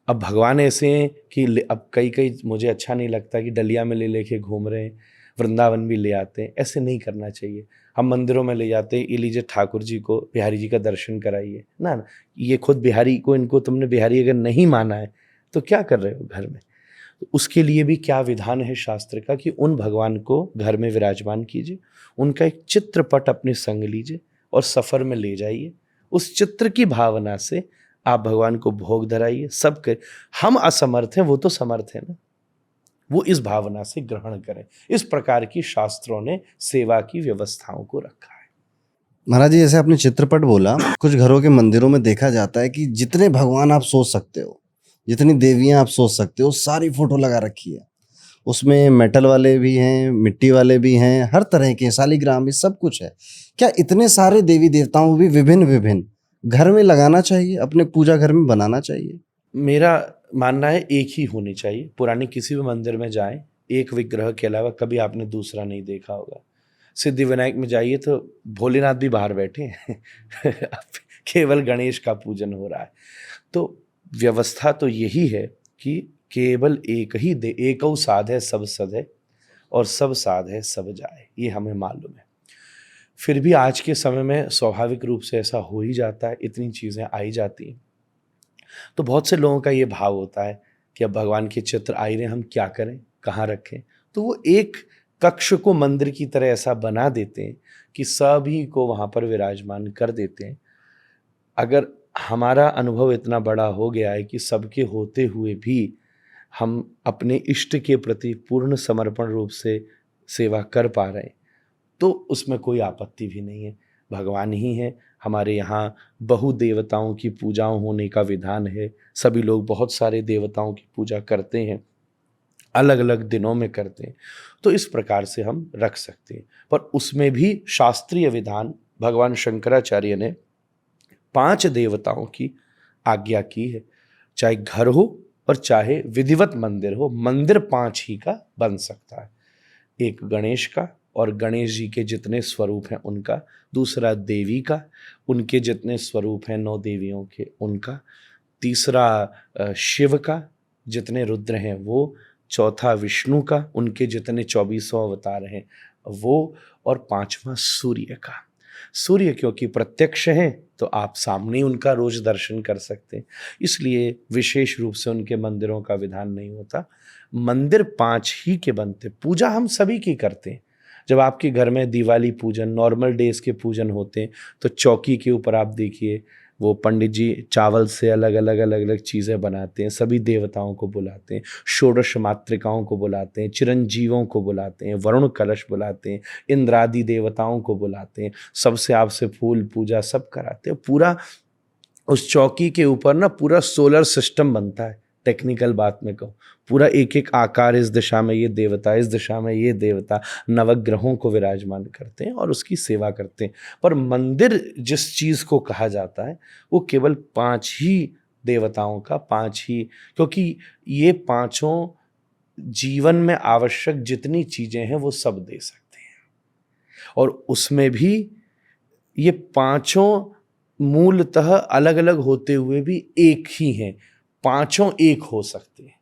अब भगवान ऐसे हैं कि अब कई मुझे अच्छा नहीं लगता कि डलिया में ले लेके घूम रहे हैं, वृंदावन भी ले आते हैं, ऐसे नहीं करना चाहिए। हम मंदिरों में ले जाते हैं, ये लीजिए ठाकुर जी को, बिहारी जी का दर्शन कराइए ना, ये खुद बिहारी को, इनको तुमने बिहारी अगर नहीं माना है तो क्या कर रहे हो घर में? तो उसके लिए भी क्या विधान है शास्त्र का कि उन भगवान को घर में विराजमान कीजिए, उनका एक चित्रपट अपने संग लीजिए और सफ़र में ले जाइए। उस चित्र की भावना से आप भगवान को भोग धराइए, सब कर। हम असमर्थ हैं, वो तो समर्थ है ना, वो इस भावना से ग्रहण करें। इस प्रकार की शास्त्रों ने सेवा की व्यवस्थाओं को रखा है। महाराज जी, जैसे आपने चित्रपट बोला, कुछ घरों के मंदिरों में देखा जाता है कि जितने भगवान आप सोच सकते हो, जितनी देवियां आप सोच सकते हो, सारी फोटो लगा रखी है। उसमें मेटल वाले भी हैं, मिट्टी वाले भी हैं, हर तरह के, शालिग्राम भी, सब कुछ है। क्या इतने सारे देवी देवताओं भी विभिन्न विभिन्न घर में लगाना चाहिए, अपने पूजा घर में बनाना चाहिए? मेरा मानना है एक ही होनी चाहिए। पुराने किसी भी मंदिर में जाएं, एक विग्रह के अलावा कभी आपने दूसरा नहीं देखा होगा। सिद्धिविनायक में जाइए तो भोलेनाथ भी बाहर बैठे हैं केवल गणेश का पूजन हो रहा है। तो व्यवस्था तो यही है कि केवल एक ही दे, एकौ साध है सब सद है, और सब साध है सब जाए, ये हमें मालूम है। फिर भी आज के समय में स्वाभाविक रूप से ऐसा हो ही जाता है, इतनी चीज़ें आई जाती हैं, तो बहुत से लोगों का ये भाव होता है कि अब भगवान के चित्र आ ही रहे, हम क्या करें, कहाँ रखें। तो वो एक कक्ष को मंदिर की तरह ऐसा बना देते हैं कि सभी को वहाँ पर विराजमान कर देते हैं। अगर हमारा अनुभव इतना बड़ा हो गया है कि सबके होते हुए भी हम अपने इष्ट के प्रति पूर्ण समर्पण रूप से सेवा कर पा रहे हैं, तो उसमें कोई आपत्ति भी नहीं है। भगवान ही है। हमारे यहाँ बहु देवताओं की पूजाओं होने का विधान है। सभी लोग बहुत सारे देवताओं की पूजा करते हैं, अलग अलग दिनों में करते हैं। तो इस प्रकार से हम रख सकते हैं। पर उसमें भी शास्त्रीय विधान भगवान शंकराचार्य ने 5 देवताओं की आज्ञा की है। चाहे घर हो और चाहे विधिवत मंदिर हो, मंदिर 5 ही का बन सकता है। एक गणेश का और गणेश जी के जितने स्वरूप हैं उनका, दूसरा देवी का, उनके जितने स्वरूप हैं 9 देवियों के उनका, तीसरा शिव का, जितने रुद्र हैं वो, चौथा विष्णु का, उनके जितने 24 अवतार हैं वो, और 5वां सूर्य का। सूर्य क्योंकि प्रत्यक्ष हैं तो आप सामने उनका रोज दर्शन कर सकते हैं, इसलिए विशेष रूप से उनके मंदिरों का विधान नहीं होता। मंदिर 5 ही के बनते। पूजा हम सभी की करते हैं। जब आपके घर में दिवाली पूजन, नॉर्मल डेज के पूजन होते हैं, तो चौकी के ऊपर आप देखिए वो पंडित जी चावल से अलग अलग चीज़ें बनाते हैं, सभी देवताओं को बुलाते हैं, षोडश मातृकाओं को बुलाते हैं, चिरंजीवों को बुलाते हैं, वरुण कलश बुलाते हैं, इंद्रादि देवताओं को बुलाते हैं, सबसे आपसे फूल पूजा सब कराते हैं। पूरा उस चौकी के ऊपर ना पूरा सोलर सिस्टम बनता है। टेक्निकल बात में कहूँ, पूरा एक एक आकार, इस दिशा में ये देवता, इस दिशा में ये देवता, नवग्रहों को विराजमान करते हैं और उसकी सेवा करते हैं। पर मंदिर जिस चीज़ को कहा जाता है वो केवल 5 ही देवताओं का, 5 ही, क्योंकि ये 5 जीवन में आवश्यक जितनी चीज़ें हैं वो सब दे सकते हैं। और उसमें भी ये 5 मूलतः अलग अलग होते हुए भी एक ही हैं। 5 एक हो सकते हैं।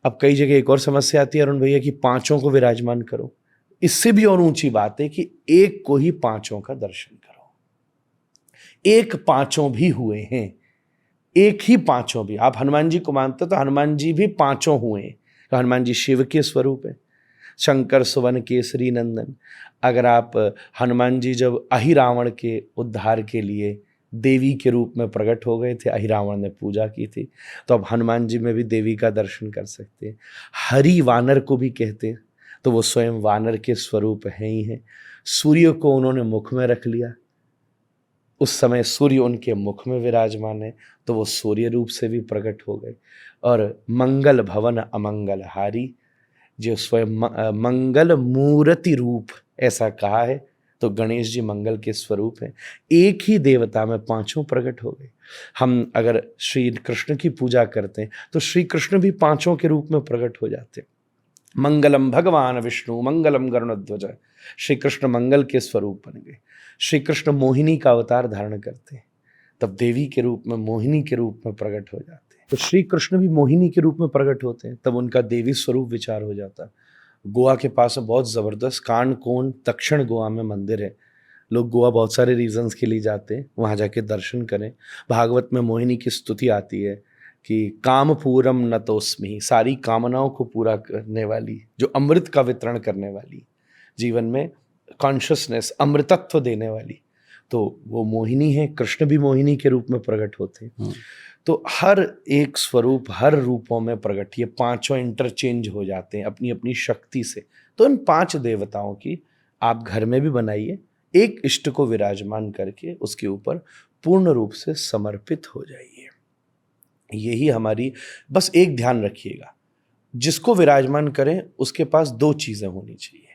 अब कई जगह एक और समस्या आती है अरुण भैया कि 5 को विराजमान करो। इससे भी और ऊंची बात है कि एक को ही 5 का दर्शन करो। एक 5 भी हुए हैं, एक ही 5 भी। आप हनुमान जी को मानते तो हनुमान जी भी 5 हुए हैं। तो हनुमान जी शिव के स्वरूप है, शंकर सुवन केसरी नंदन। अगर आप हनुमान जी जब अहिरावण के उद्धार के लिए देवी के रूप में प्रकट हो गए थे, अहिरावण ने पूजा की थी, तो अब हनुमान जी में भी देवी का दर्शन कर सकते हैं। हरि वानर को भी कहते हैं, तो वो स्वयं वानर के स्वरूप हैं ही हैं। सूर्य को उन्होंने मुख में रख लिया, उस समय सूर्य उनके मुख में विराजमान है, तो वो सूर्य रूप से भी प्रकट हो गए। और मंगल भवन अमंगल हारी, जो स्वयं मंगल मूर्ति रूप ऐसा कहा है, तो गणेश जी मंगल के स्वरूप हैं। एक ही देवता में 5 प्रकट हो गए। हम अगर श्री कृष्ण की पूजा करते हैं तो श्री कृष्ण भी 5 के रूप में प्रकट हो जाते हैं। मंगलम भगवान विष्णु मंगलम गरुड़ध्वज, श्री कृष्ण मंगल के स्वरूप बन गए। श्री कृष्ण मोहिनी का अवतार धारण करते हैं, तब देवी के रूप में, मोहिनी के रूप में प्रकट हो जाते हैं। तो श्री कृष्ण भी मोहिनी के रूप में प्रकट होते हैं, तब उनका देवी स्वरूप विचार हो जाता है। गोवा के पास बहुत ज़बरदस्त कांडकोण दक्षिण गोवा में मंदिर है। लोग गोवा बहुत सारे रीजंस के लिए जाते हैं, वहाँ जाके दर्शन करें। भागवत में मोहिनी की स्तुति आती है कि काम पूरम नतोस्मि, सारी कामनाओं को पूरा करने वाली, जो अमृत का वितरण करने वाली, जीवन में कॉन्शियसनेस अमृतत्व देने वाली, तो वो मोहिनी है। कृष्ण भी मोहिनी के रूप में प्रकट होते हैं। तो हर एक स्वरूप हर रूपों में प्रकट, ये 5 इंटरचेंज हो जाते हैं अपनी अपनी शक्ति से। तो इन 5 देवताओं की आप घर में भी बनाइए, एक इष्ट को विराजमान करके उसके ऊपर पूर्ण रूप से समर्पित हो जाइए। यही हमारी, बस एक ध्यान रखिएगा, जिसको विराजमान करें उसके पास 2 चीज़ें होनी चाहिए।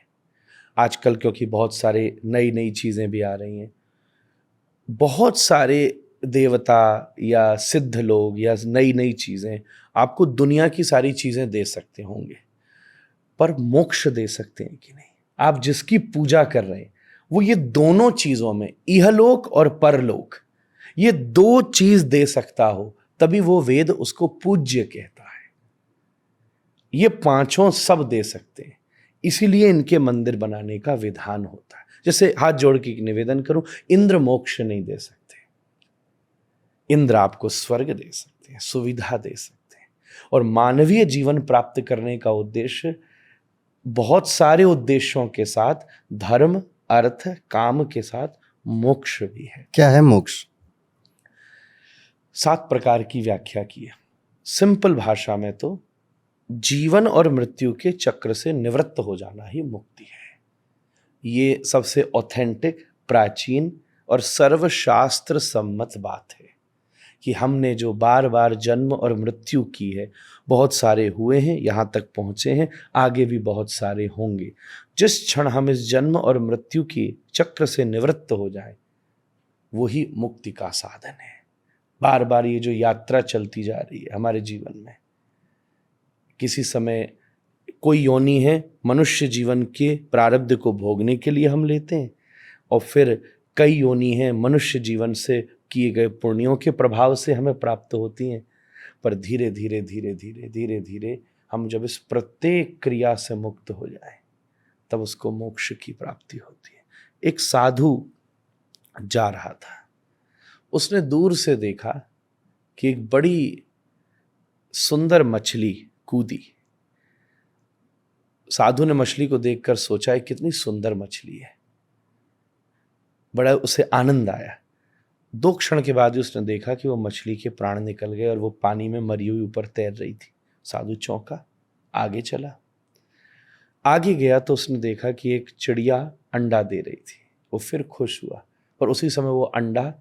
आजकल क्योंकि बहुत सारे नई नई चीज़ें भी आ रही हैं, बहुत सारे देवता या सिद्ध लोग या नई नई चीज़ें आपको दुनिया की सारी चीज़ें दे सकते होंगे, पर मोक्ष दे सकते हैं कि नहीं? आप जिसकी पूजा कर रहे हैं वो ये दोनों चीज़ों में, इहलोक और परलोक, ये 2 चीज़ दे सकता हो, तभी वो वेद उसको पूज्य कहता है। ये 5 सब दे सकते हैं, इसीलिए इनके मंदिर बनाने का विधान होता है। जैसे हाथ जोड़ के निवेदन करूं, इंद्र मोक्ष नहीं दे सकते, इंद्र आपको स्वर्ग दे सकते हैं, सुविधा दे सकते हैं। और मानवीय जीवन प्राप्त करने का उद्देश्य बहुत सारे उद्देश्यों के साथ धर्म, अर्थ, काम के साथ मोक्ष भी है। क्या है मोक्ष? 7 प्रकार की व्याख्या की है। सिंपल भाषा में तो जीवन और मृत्यु के चक्र से निवृत्त हो जाना ही मुक्ति है। ये सबसे ऑथेंटिक, प्राचीन और सर्वशास्त्र सम्मत बात है कि हमने जो बार बार जन्म और मृत्यु की है, बहुत सारे हुए हैं, यहाँ तक पहुँचे हैं, आगे भी बहुत सारे होंगे। जिस क्षण हम इस जन्म और मृत्यु की चक्र से निवृत्त हो जाए, वही मुक्ति का साधन है। बार बार ये जो यात्रा चलती जा रही है हमारे जीवन में, किसी समय कोई योनि है, मनुष्य जीवन के प्रारब्ध को भोगने के लिए हम लेते हैं, और फिर कई योनि हैं मनुष्य जीवन से किए गए पुण्यों के प्रभाव से हमें प्राप्त होती हैं। पर धीरे धीरे धीरे धीरे धीरे धीरे हम जब इस प्रत्येक क्रिया से मुक्त हो जाएं, तब उसको मोक्ष की प्राप्ति होती है। एक साधु जा रहा था, उसने दूर से देखा कि एक बड़ी सुंदर मछली कूदी। साधु ने मछली को देखकर सोचा है कितनी सुंदर मछली है, बड़ा उसे आनंद आया। 2 क्षण के बाद ही उसने देखा कि वो मछली के प्राण निकल गए और वो पानी में मरी हुई ऊपर तैर रही थी। साधु चौंका, आगे चला। आगे गया तो उसने देखा कि एक चिड़िया अंडा दे रही थी। वो फिर खुश हुआ, पर उसी समय वो अंडा,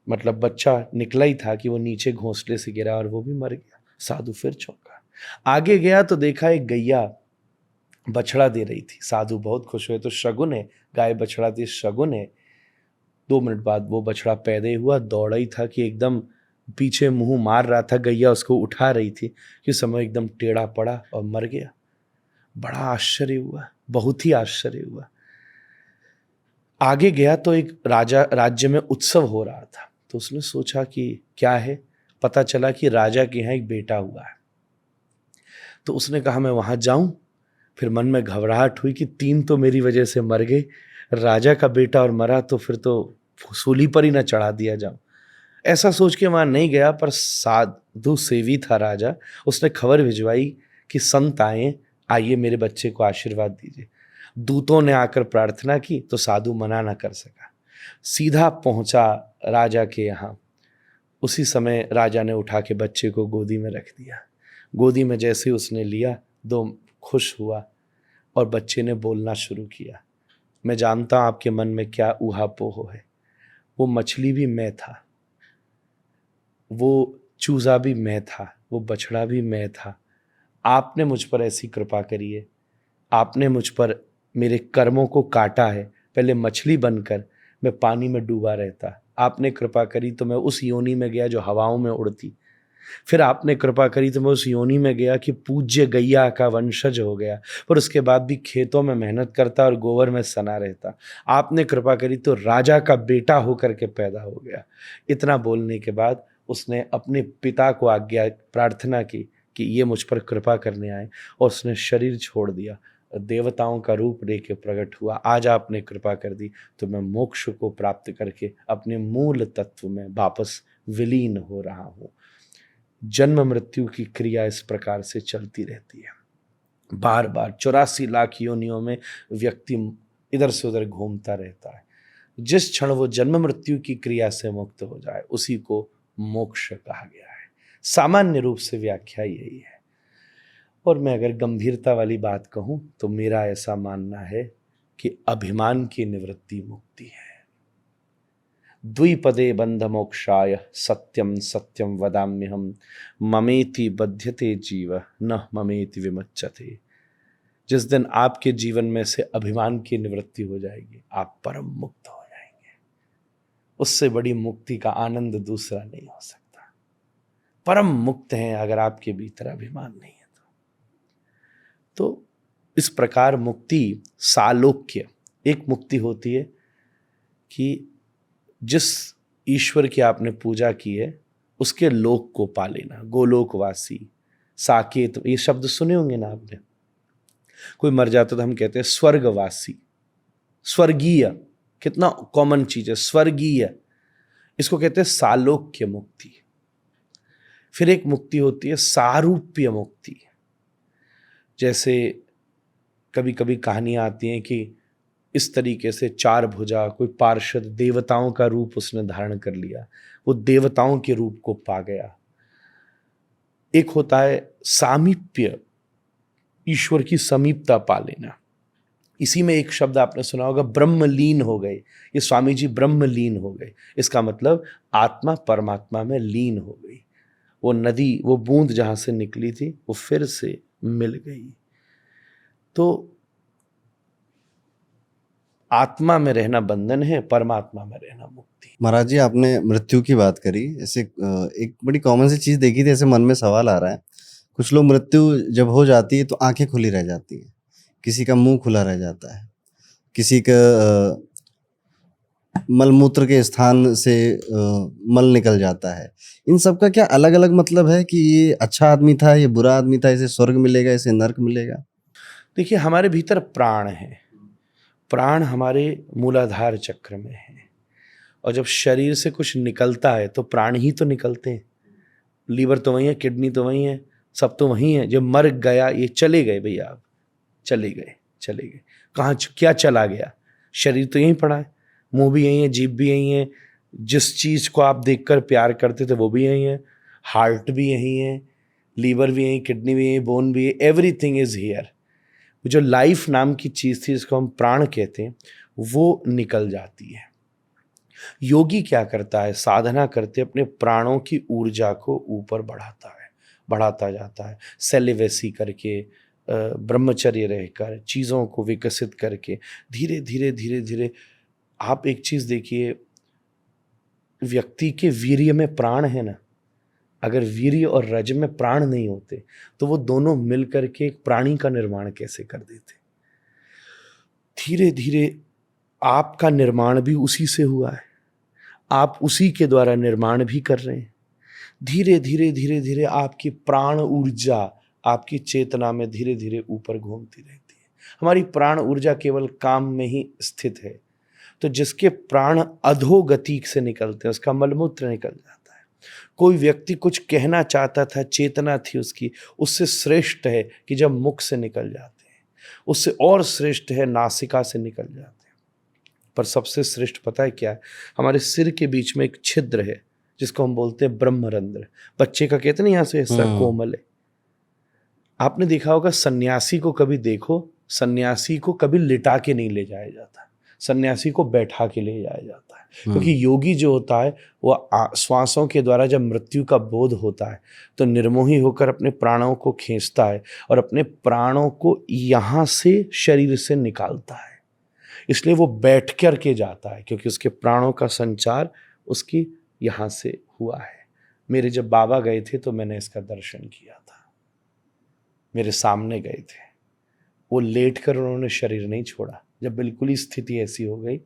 मतलब बच्चा निकला ही था कि वो नीचे घोंसले से गिरा और वो भी मर गया। साधु फिर चौंका। आगे गया तो देखा एक गैया बछड़ा दे रही थी। साधु बहुत खुश हुए, तो शगुन है, गाय बछड़ा थी, शगुन है। 2 मिनट बाद वो बछड़ा पैदा हुआ, दौड़ा ही था कि एकदम पीछे मुंह मार रहा था, गैया उसको उठा रही थी कि समय एकदम टेढ़ा पड़ा और मर गया। बड़ा आश्चर्य हुआ, बहुत ही आश्चर्य हुआ। आगे गया तो एक राज्य में उत्सव हो रहा था, तो उसने सोचा कि क्या है। पता चला कि राजा के यहाँ एक बेटा हुआ है। तो उसने कहा मैं वहां जाऊं। फिर मन में घबराहट हुई कि 3 तो मेरी वजह से मर गए, राजा का बेटा और मरा तो फिर तो सूली पर ही ना चढ़ा दिया जाऊं। ऐसा सोच के वहां नहीं गया, पर साधु सेवी था राजा, उसने खबर भिजवाई कि संत आइए मेरे बच्चे को आशीर्वाद दीजिए। दूतों ने आकर प्रार्थना की तो साधु मना ना कर सका, सीधा पहुंचा राजा के यहाँ। उसी समय राजा ने उठा के बच्चे को गोदी में रख दिया। गोदी में जैसे उसने लिया, 2 खुश हुआ और बच्चे ने बोलना शुरू किया। मैं जानता हूं आपके मन में क्या ऊहापोह है। वो मछली भी मैं था, वो चूजा भी मैं था, वो बछड़ा भी मैं था। आपने मुझ पर ऐसी कृपा करी है, आपने मुझ पर मेरे कर्मों को काटा है। पहले मछली बनकर मैं पानी में डूबा रहता, आपने कृपा करी तो मैं उस योनि में गया जो हवाओं में उड़ती। फिर आपने कृपा करी तो मैं उस योनि में गया कि पूज्य गैया का वंशज हो गया, पर उसके बाद भी खेतों में मेहनत करता और गोबर में सना रहता। आपने कृपा करी तो राजा का बेटा होकर के पैदा हो गया। इतना बोलने के बाद उसने अपने पिता को आज्ञा प्रार्थना की कि ये मुझ पर कृपा करने आए, और उसने शरीर छोड़ दिया, देवताओं का रूप लेके प्रकट हुआ। आज आपने कृपा कर दी तो मैं मोक्ष को प्राप्त करके अपने मूल तत्व में वापस विलीन हो रहा हूँ। जन्म मृत्यु की क्रिया इस प्रकार से चलती रहती है। बार बार 84 लाख योनियों में व्यक्ति इधर से उधर घूमता रहता है। जिस क्षण वो जन्म मृत्यु की क्रिया से मुक्त हो जाए, उसी को मोक्ष कहा गया है। सामान्य रूप से व्याख्या यही है। और मैं अगर गंभीरता वाली बात कहूं तो मेरा ऐसा मानना है कि अभिमान की निवृत्ति मुक्ति है। द्विपदे बंध मोक्षाय सत्यम सत्यम वदाम्यहम ममेति बध्यते जीव न ममेति विमुच्यते। जिस दिन आपके जीवन में से अभिमान की निवृत्ति हो जाएगी, आप परम मुक्त हो जाएंगे। उससे बड़ी मुक्ति का आनंद दूसरा नहीं हो सकता। परम मुक्त हैं अगर आपके भीतर अभिमान नहीं है तो इस प्रकार मुक्ति सालोक्य एक मुक्ति होती है कि जिस ईश्वर की आपने पूजा की है उसके लोक को पा लेना। गोलोकवासी, साकेत, ये शब्द सुने होंगे ना आपने। कोई मर जाता तो हम कहते हैं स्वर्गवासी, स्वर्गीय, कितना कॉमन चीज है, स्वर्गीय। इसको कहते हैं सालोक्य मुक्ति। फिर एक मुक्ति होती है सारूप्य मुक्ति। जैसे कभी कभी कहानियां आती हैं कि इस तरीके से 4 भुजा कोई पार्षद देवताओं का रूप उसने धारण कर लिया, वो देवताओं के रूप को पा गया। एक होता है सामीप्य, ईश्वर की समीपता पा लेना। इसी में एक शब्द आपने सुना होगा, ब्रह्मलीन हो गए। ये स्वामी जी ब्रह्मलीन हो गए, इसका मतलब आत्मा परमात्मा में लीन हो गई। वो नदी, वो बूंद जहां से निकली थी वो फिर से मिल गई। तो आत्मा में रहना बंधन है, परमात्मा में रहना मुक्ति। महाराज जी, आपने मृत्यु की बात करी, ऐसे एक बड़ी कॉमन सी चीज देखी थी, ऐसे मन में सवाल आ रहा है। कुछ लोग मृत्यु जब हो जाती है तो आंखें खुली रह जाती हैं, किसी का मुंह खुला रह जाता है, किसी का मलमूत्र के स्थान से मल निकल जाता है। इन सब का क्या अलग अलग मतलब है कि ये अच्छा आदमी था, ये बुरा आदमी था, इसे स्वर्ग मिलेगा, इसे नर्क मिलेगा? देखिए, हमारे भीतर प्राण है, प्राण हमारे मूलाधार चक्र में है, और जब शरीर से कुछ निकलता है तो प्राण ही तो निकलते हैं। लीवर तो वही है, किडनी तो वही है, सब तो वही है। जब मर गया, ये चले गए भैया, आप चले गए, चले गए। कहाँ क्या चला गया? शरीर तो यहीं पड़ा है, मुंह भी यही है, जीभ भी यही है, जिस चीज को आप देखकर प्यार करते थे वो भी यही है, हार्ट भी यही है, लीवर भी यही, किडनी भी यही, बोन भी है, एवरीथिंग इज हियर। जो लाइफ नाम की चीज थी, जिसको हम प्राण कहते हैं, वो निकल जाती है। योगी क्या करता है? साधना करते अपने प्राणों की ऊर्जा को ऊपर बढ़ाता है, बढ़ाता जाता है, सेलिवेसी करके, ब्रह्मचर्य रहकर, चीज़ों को विकसित करके, धीरे धीरे धीरे धीरे। आप एक चीज़ देखिए, व्यक्ति के वीर्य में प्राण है ना, अगर वीर्य और रज में प्राण नहीं होते तो वो दोनों मिलकर के एक प्राणी का निर्माण कैसे कर देते? धीरे धीरे आपका निर्माण भी उसी से हुआ है, आप उसी के द्वारा निर्माण भी कर रहे हैं। धीरे धीरे धीरे धीरे आपकी प्राण ऊर्जा आपकी चेतना में धीरे धीरे ऊपर घूमती रहती है। हमारी प्राण ऊर्जा केवल काम में ही स्थित है। तो जिसके प्राण अधोगति से निकलते हैं, उसका मलमूत्र निकल जाता है। कोई व्यक्ति कुछ कहना चाहता था, चेतना थी उसकी, उससे श्रेष्ठ है कि जब मुख से निकल जाते हैं, उससे और श्रेष्ठ है नासिका से निकल जाते हैं। पर सबसे श्रेष्ठ पता है क्या है? हमारे सिर के बीच में एक छिद्र है जिसको हम बोलते हैं ब्रह्मरंध्र। बच्चे का कहते हैं यहाँ से हिस्सा कोमल है। आपने देखा होगा, सन्यासी को कभी देखो, सन्यासी को कभी लिटा के नहीं ले जाया जाता, सन्यासी को बैठा के ले जाया जाता है। क्योंकि योगी जो होता है वो श्वासों के द्वारा जब मृत्यु का बोध होता है तो निर्मोही होकर अपने प्राणों को खींचता है और अपने प्राणों को यहाँ से शरीर से निकालता है। इसलिए वो बैठ कर के जाता है, क्योंकि उसके प्राणों का संचार उसकी यहाँ से हुआ है। मेरे जब बाबा गए थे तो मैंने इसका दर्शन किया था, मेरे सामने गए थे, वो लेट कर उन्होंने शरीर नहीं छोड़ा। जब बिल्कुल ही स्थिति ऐसी हो गई,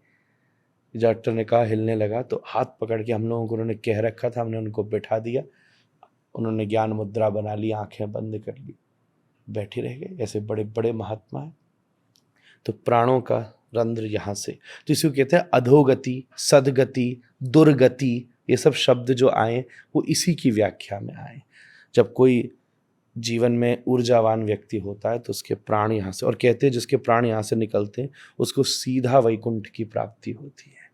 डॉक्टर ने कहा हिलने लगा, तो हाथ पकड़ के हम लोगों को उन्होंने कह रखा था, हमने उनको बैठा दिया, उन्होंने ज्ञान मुद्रा बना ली, आंखें बंद कर ली, बैठे रह गए। ऐसे बड़े बड़े महात्मा हैं। तो प्राणों का रंध्र यहाँ से, तो इसको कहते हैं अधोगति, सदगति, दुर्गति। ये सब शब्द जो आए वो इसी की व्याख्या में आए। जब कोई जीवन में ऊर्जावान व्यक्ति होता है तो उसके प्राण यहाँ से, और कहते हैं जिसके प्राण यहाँ से निकलते हैं उसको सीधा वैकुंठ की प्राप्ति होती है,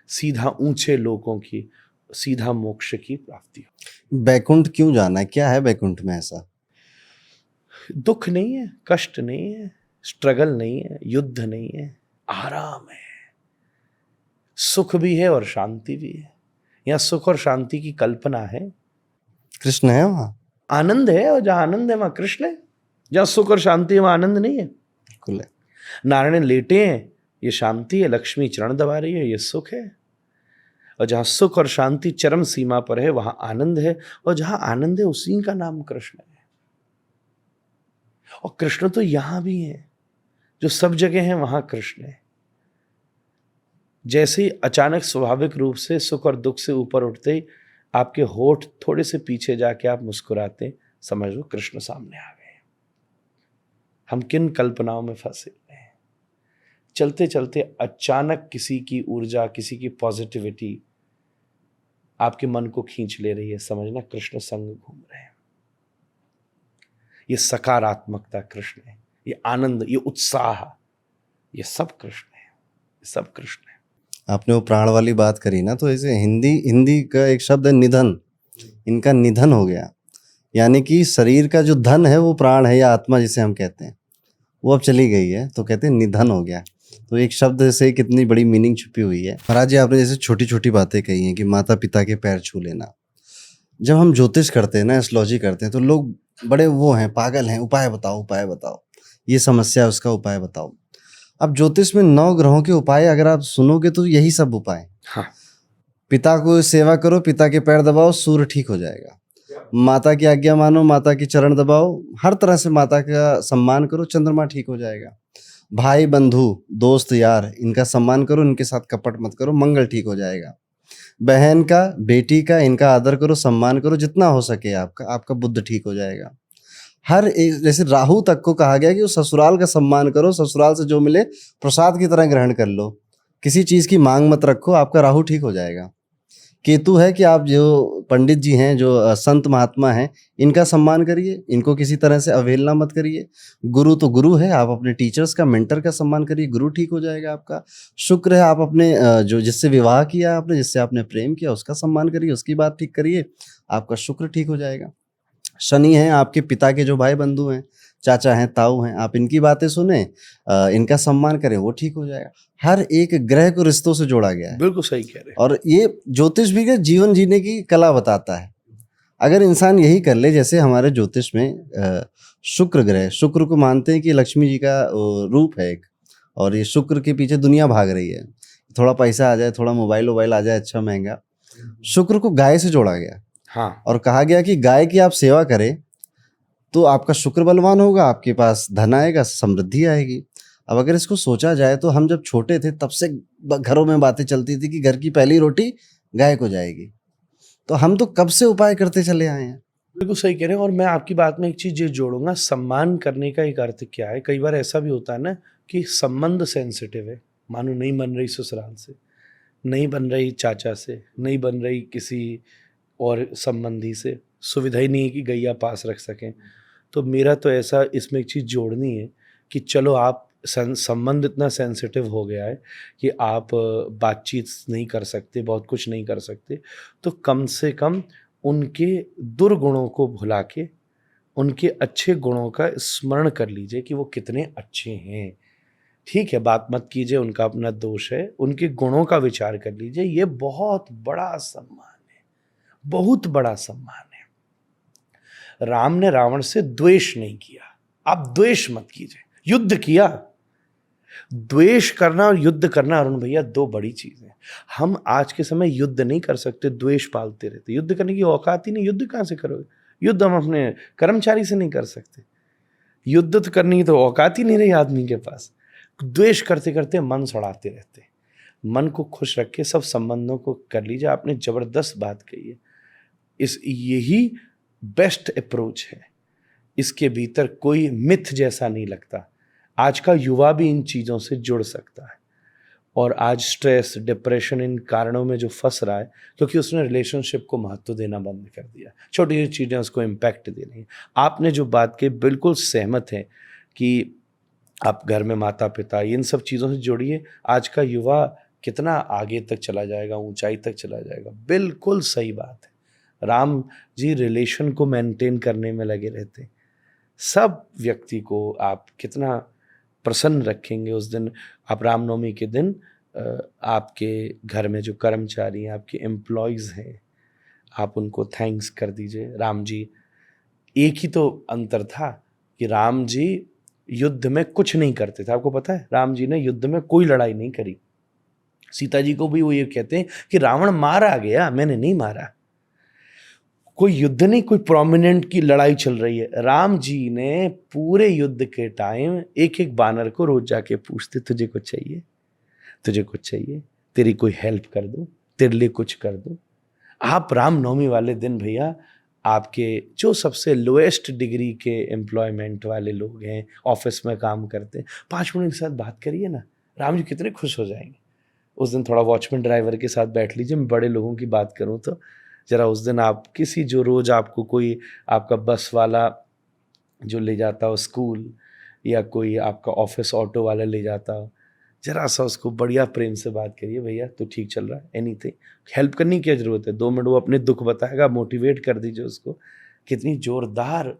सीधा ऊंचे लोकों की, सीधा मोक्ष की प्राप्ति होती बैकुंठ क्यों जाना है? क्या है बैकुंठ में ऐसा? है। दुख नहीं है, कष्ट नहीं है, स्ट्रगल नहीं है, युद्ध नहीं है, आराम है, सुख भी है और शांति भी है। यहाँ सुख और शांति की कल्पना है, कृष्ण है वहाँ, आनंद है, और जहां आनंद है वहां कृष्ण है। जहां सुख और शांति है वहां आनंद नहीं है। बिल्कुल है। नारायण लेटे हैं, ये शांति है, लक्ष्मी चरण दबा रही है, ये सुख है। और जहां सुख और शांति चरम सीमा पर है वहां आनंद है, और जहां आनंद है उसी का नाम कृष्ण है। और कृष्ण तो यहां भी है, जो सब जगह है वहां कृष्ण है। जैसे ही अचानक स्वाभाविक रूप से सुख और दुख से ऊपर उठते ही आपके होठ थोड़े से पीछे जाके आप मुस्कुराते, समझ लो कृष्ण सामने आ गए। हम किन कल्पनाओं में फंसे हुए हैं। चलते चलते अचानक किसी की ऊर्जा, किसी की पॉजिटिविटी आपके मन को खींच ले रही है, समझना कृष्ण संग घूम रहे हैं। ये सकारात्मकता कृष्ण है, ये आनंद, ये उत्साह, ये सब कृष्ण है, ये सब कृष्ण है। आपने वो प्राण वाली बात करी ना, तो ऐसे हिंदी हिंदी का एक शब्द है निधन, इनका निधन हो गया, यानी कि शरीर का जो धन है वो प्राण है या आत्मा जिसे हम कहते हैं, वो अब चली गई है, तो कहते हैं निधन हो गया। तो एक शब्द से कितनी बड़ी मीनिंग छुपी हुई है। महाराज जी, आपने जैसे छोटी छोटी बातें कही हैं कि माता पिता के पैर छू लेना, जब हम ज्योतिष करते हैं ना, एस्ट्रोलॉजी करते हैं, तो लोग बड़े वो हैं, पागल हैं, उपाय बताओ उपाय बताओ, ये समस्या है उसका उपाय बताओ। अब ज्योतिष में 9 ग्रहों के उपाय अगर आप सुनोगे तो यही सब उपाय। हाँ, पिता को सेवा करो, पिता के पैर दबाओ, सूर्य ठीक हो जाएगा। माता की आज्ञा मानो, माता की चरण दबाओ, हर तरह से माता का सम्मान करो, चंद्रमा ठीक हो जाएगा। भाई बंधु दोस्त यार, इनका सम्मान करो, इनके साथ कपट मत करो, मंगल ठीक हो जाएगा। बहन का बेटी का इनका आदर करो, सम्मान करो, जितना हो सके आपका आपका बुद्ध ठीक हो जाएगा। हर एक, जैसे राहु तक को कहा गया कि वो ससुराल का सम्मान करो, ससुराल से जो मिले प्रसाद की तरह ग्रहण कर लो, किसी चीज की मांग मत रखो, आपका राहु ठीक हो जाएगा। केतु है कि आप जो पंडित जी हैं, जो संत महात्मा हैं, इनका सम्मान करिए, इनको किसी तरह से अवहेलना मत करिए। गुरु तो गुरु है, आप अपने टीचर्स का, मेंटर का सम्मान करिए, गुरु ठीक हो जाएगा आपका। शुक्र है, आप अपने जो जिससे विवाह किया आपने, जिससे आपने प्रेम किया, उसका सम्मान करिए, उसकी बात ठीक करिए, आपका शुक्र ठीक हो जाएगा। शनि है, आपके पिता के जो भाई बंधु हैं, चाचा हैं, ताऊ हैं, आप इनकी बातें सुने, इनका सम्मान करें, वो ठीक हो जाएगा। हर एक ग्रह को रिश्तों से जोड़ा गया है। बिल्कुल सही कह रहे हैं। और ये ज्योतिष भी के जीवन जीने की कला बताता है। अगर इंसान यही कर ले, जैसे हमारे ज्योतिष में शुक्र ग्रह, शुक्र को मानते हैं कि लक्ष्मी जी का रूप है एक, और ये शुक्र के पीछे दुनिया भाग रही है, थोड़ा पैसा आ जाए, थोड़ा मोबाइल वोबाइल आ जाए अच्छा महंगा। शुक्र को गाय से जोड़ा गया हाँ, और कहा गया कि गाय की आप सेवा करें तो आपका शुक्र बलवान होगा, आपके पास धन आएगा, समृद्धि आएगी। अब अगर इसको सोचा जाए तो हम जब छोटे थे तब से घरों में बातें चलती थी कि घर की पहली रोटी गाय को जाएगी, तो हम तो कब से उपाय करते चले आए हैं। बिल्कुल सही कह रहे हैं। और मैं आपकी बात में एक चीज़ ये जोड़ूंगा, सम्मान करने का एक अर्थ क्या है। कई बार ऐसा भी होता है ना कि संबंध सेंसिटिव है, मानो नहीं बन रही ससुराल से, नहीं बन रही चाचा से, नहीं बन रही किसी और संबंधी से, सुविधा ही नहीं है कि गैया पास रख सकें। तो मेरा तो ऐसा इसमें एक चीज़ जोड़नी है कि चलो आप संबंध इतना सेंसिटिव हो गया है कि आप बातचीत नहीं कर सकते, बहुत कुछ नहीं कर सकते, तो कम से कम उनके दुर्गुणों को भुला के उनके अच्छे गुणों का स्मरण कर लीजिए कि वो कितने अच्छे हैं। ठीक है, बात मत कीजिए उनका अपना दोष है, उनके गुणों का विचार कर लीजिए। ये बहुत बड़ा सम्मान है, बहुत बड़ा सम्मान है। राम ने रावण से द्वेष नहीं किया। आप द्वेष मत कीजिए, युद्ध किया। द्वेष करना और युद्ध करना, अरुण भैया, दो बड़ी चीजें। हम आज के समय युद्ध नहीं कर सकते, द्वेष पालते रहते। युद्ध करने की औकात ही नहीं, युद्ध कहां से करोगे? युद्ध हम अपने कर्मचारी से नहीं कर सकते। युद्ध तो करने की तो औकात ही नहीं रही आदमी के पास। द्वेष करते करते मन सड़ाते रहते। मन को खुश रख के सब संबंधों को कर लीजिए। आपने जबरदस्त बात कही है। यही बेस्ट अप्रोच है। इसके भीतर कोई मिथ जैसा नहीं लगता। आज का युवा भी इन चीज़ों से जुड़ सकता है। और आज स्ट्रेस, डिप्रेशन, इन कारणों में जो फंस रहा है क्योंकि उसने रिलेशनशिप को महत्व देना बंद कर दिया। छोटी छोटी चीज़ें उसको इम्पैक्ट दे रही हैं। आपने जो बात की बिल्कुल सहमत है कि आप घर में माता पिता, इन सब चीज़ों से जोड़िए। आज का युवा कितना आगे तक चला जाएगा, ऊंचाई तक चला जाएगा। बिल्कुल सही बात है। राम जी रिलेशन को मेंटेन करने में लगे रहते हैं। सब व्यक्ति को आप कितना प्रसन्न रखेंगे उस दिन। आप रामनवमी के दिन आपके घर में जो कर्मचारी हैं, आपके एम्प्लॉयज़ हैं, आप उनको थैंक्स कर दीजिए। राम जी, एक ही तो अंतर था कि राम जी युद्ध में कुछ नहीं करते थे। आपको पता है, राम जी ने युद्ध में कोई लड़ाई नहीं करी। सीता जी को भी वो ये कहते हैं कि रावण मारा गया, मैंने नहीं मारा। कोई युद्ध नहीं, कोई प्रोमिनेंट की लड़ाई चल रही है। राम जी ने पूरे युद्ध के टाइम एक एक बानर को रोज जाके पूछते, तुझे कुछ चाहिए, तुझे कुछ चाहिए, तेरी कोई हेल्प कर दूं, तेरे लिए कुछ कर दूं। आप रामनवमी वाले दिन भैया, आपके जो सबसे लोएस्ट डिग्री के एम्प्लॉयमेंट वाले लोग हैं, ऑफिस में काम करते हैं, 5 मिनट के साथ बात करिए ना। राम जी कितने खुश हो जाएंगे। उस दिन थोड़ा वॉचमैन ड्राइवर के साथ बैठ लीजिए। मैं बड़े लोगों की बात करूं तो ज़रा उस दिन आप किसी, जो रोज़ आपको कोई आपका बस वाला जो ले जाता हो स्कूल, या कोई आपका ऑफिस ऑटो वाला ले जाता हो, जरा सा उसको बढ़िया प्रेम से बात करिए, भैया तो ठीक चल रहा है, एनीथिंग, हेल्प करने की क्या जरूरत है, 2 मिनट वो अपने दुख बताएगा, मोटिवेट कर दीजिए उसको। कितनी जोरदार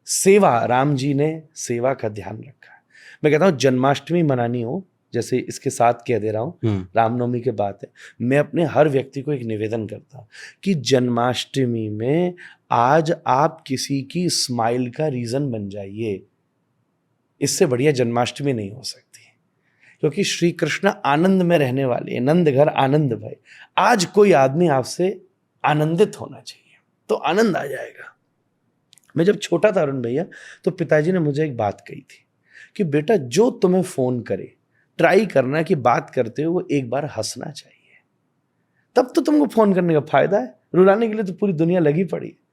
सेवा, राम जी ने सेवा का ध्यान रखा है। मैं कहता हूँ जन्माष्टमी मनानी हो, जैसे इसके साथ कह दे रहा हूँ, रामनवमी के बात है, मैं अपने हर व्यक्ति को एक निवेदन करता हूँ कि जन्माष्टमी में आज आप किसी की स्माइल का रीजन बन जाइए। इससे बढ़िया जन्माष्टमी नहीं हो सकती, क्योंकि श्री कृष्ण आनंद में रहने वाले हैं, नंद घर आनंद भय। आज कोई आदमी आपसे आनंदित होना चाहिए तो आनंद आ जाएगा। मैं जब छोटा था अरुण भैया, तो पिताजी ने मुझे एक बात कही थी कि बेटा जो तुम्हें फोन करे, ट्राई करना कि बात करते हो वो एक बार हंसना चाहिए, तब तो तुमको फोन करने का फायदा है, रुलाने के लिए तो पूरी दुनिया लगी पड़ी है।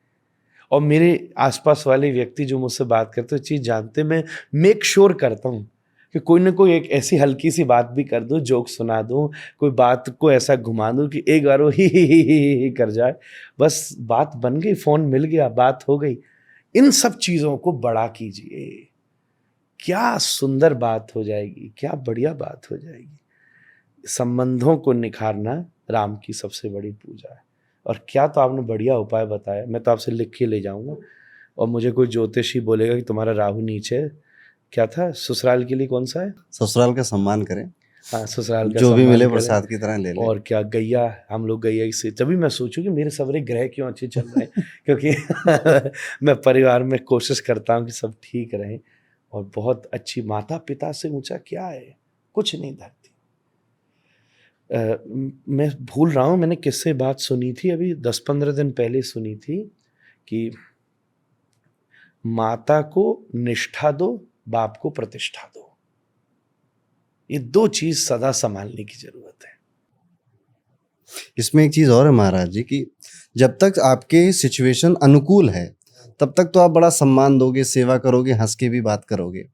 और मेरे आसपास वाले व्यक्ति जो मुझसे बात करते हैं चीज जानते, मैं मेक श्योर करता हूँ कि कोई ना कोई एक ऐसी हल्की सी बात भी कर दूं, जोक सुना दूं, कोई बात को ऐसा घुमा दूं कि एक बार वो ही कर जाए, बस बात बन गई, फोन मिल गया, बात हो गई। इन सब चीजों को बड़ा कीजिए, क्या सुंदर बात हो जाएगी, क्या बढ़िया बात हो जाएगी। संबंधों को निखारना राम की सबसे बड़ी पूजा है। और क्या तो आपने बढ़िया उपाय बताया, मैं तो आपसे लिख के ले जाऊंगा। और मुझे कोई ज्योतिषी बोलेगा कि तुम्हारा राहु नीचे है, क्या था ससुराल के लिए कौन सा है, ससुराल का सम्मान करें, हाँ ससुराल का जो भी सम्मान मिले करें। प्रसाद की तरह ले लें। और क्या गैया, हम लोग गैया से, तभी मैं सोचूं कि मेरे सवरे ग्रह क्यों अच्छे चल रहे हैं क्योंकि मैं परिवार में कोशिश करता हूं कि सब ठीक रहें। और बहुत अच्छी, माता पिता से ऊंचा क्या है, कुछ नहीं धरती। मैं भूल रहा हूं, मैंने किससे बात सुनी थी अभी 10-15 दिन पहले सुनी थी कि माता को निष्ठा दो, बाप को प्रतिष्ठा दो, ये 2 चीज सदा संभालने की जरूरत है। इसमें एक चीज और है महाराज जी कि जब तक आपके सिचुएशन अनुकूल है तब तक तो आप बड़ा सम्मान दोगे, सेवा करोगे, हंस के भी बात करोगे।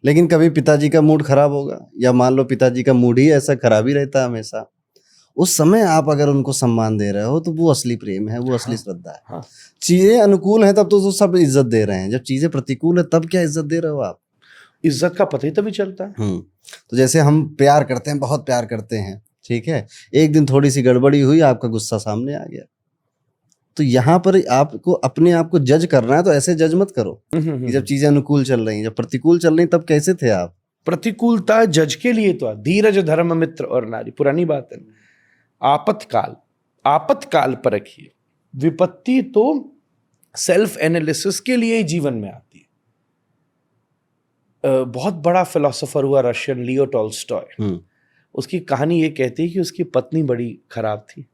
लेकिन कभी पिताजी का मूड खराब होगा, या मान लो पिताजी का मूड ही ऐसा खराब ही रहता है हमेशा, उस समय आप अगर उनको सम्मान दे रहे हो तो वो असली प्रेम है, वो असली श्रद्धा है। हाँ, चीजें अनुकूल है तब तो सब इज्जत दे रहे हैं, जब चीजें प्रतिकूल है तब क्या इज्जत दे रहे हो आप? इज्जत का पता ही तभी चलता है। तो जैसे हम प्यार करते हैं, बहुत प्यार करते हैं, ठीक है, एक दिन थोड़ी सी गड़बड़ी हुई, आपका गुस्सा सामने आ गया, तो यहाँ पर आपको अपने आप को जज करना है, तो ऐसे जज मत करो कि जब चीजें अनुकूल चल रही हैं, जब प्रतिकूल चल रही तब कैसे थे आप? प्रतिकूलता जज के लिए तो धीरज धर्म मित्र और नारी, पुरानी बात है। आपातकाल पर रखिए, विपत्ति तो सेल्फ एनालिसिस के लिए ही जीवन में आती है। बहुत बड़ा फिलोसोफर हुआ रशियन, लियो टॉल्स्टॉय, उसकी कहानी ये कहती है कि उसकी पत्नी बड़ी खराब थी।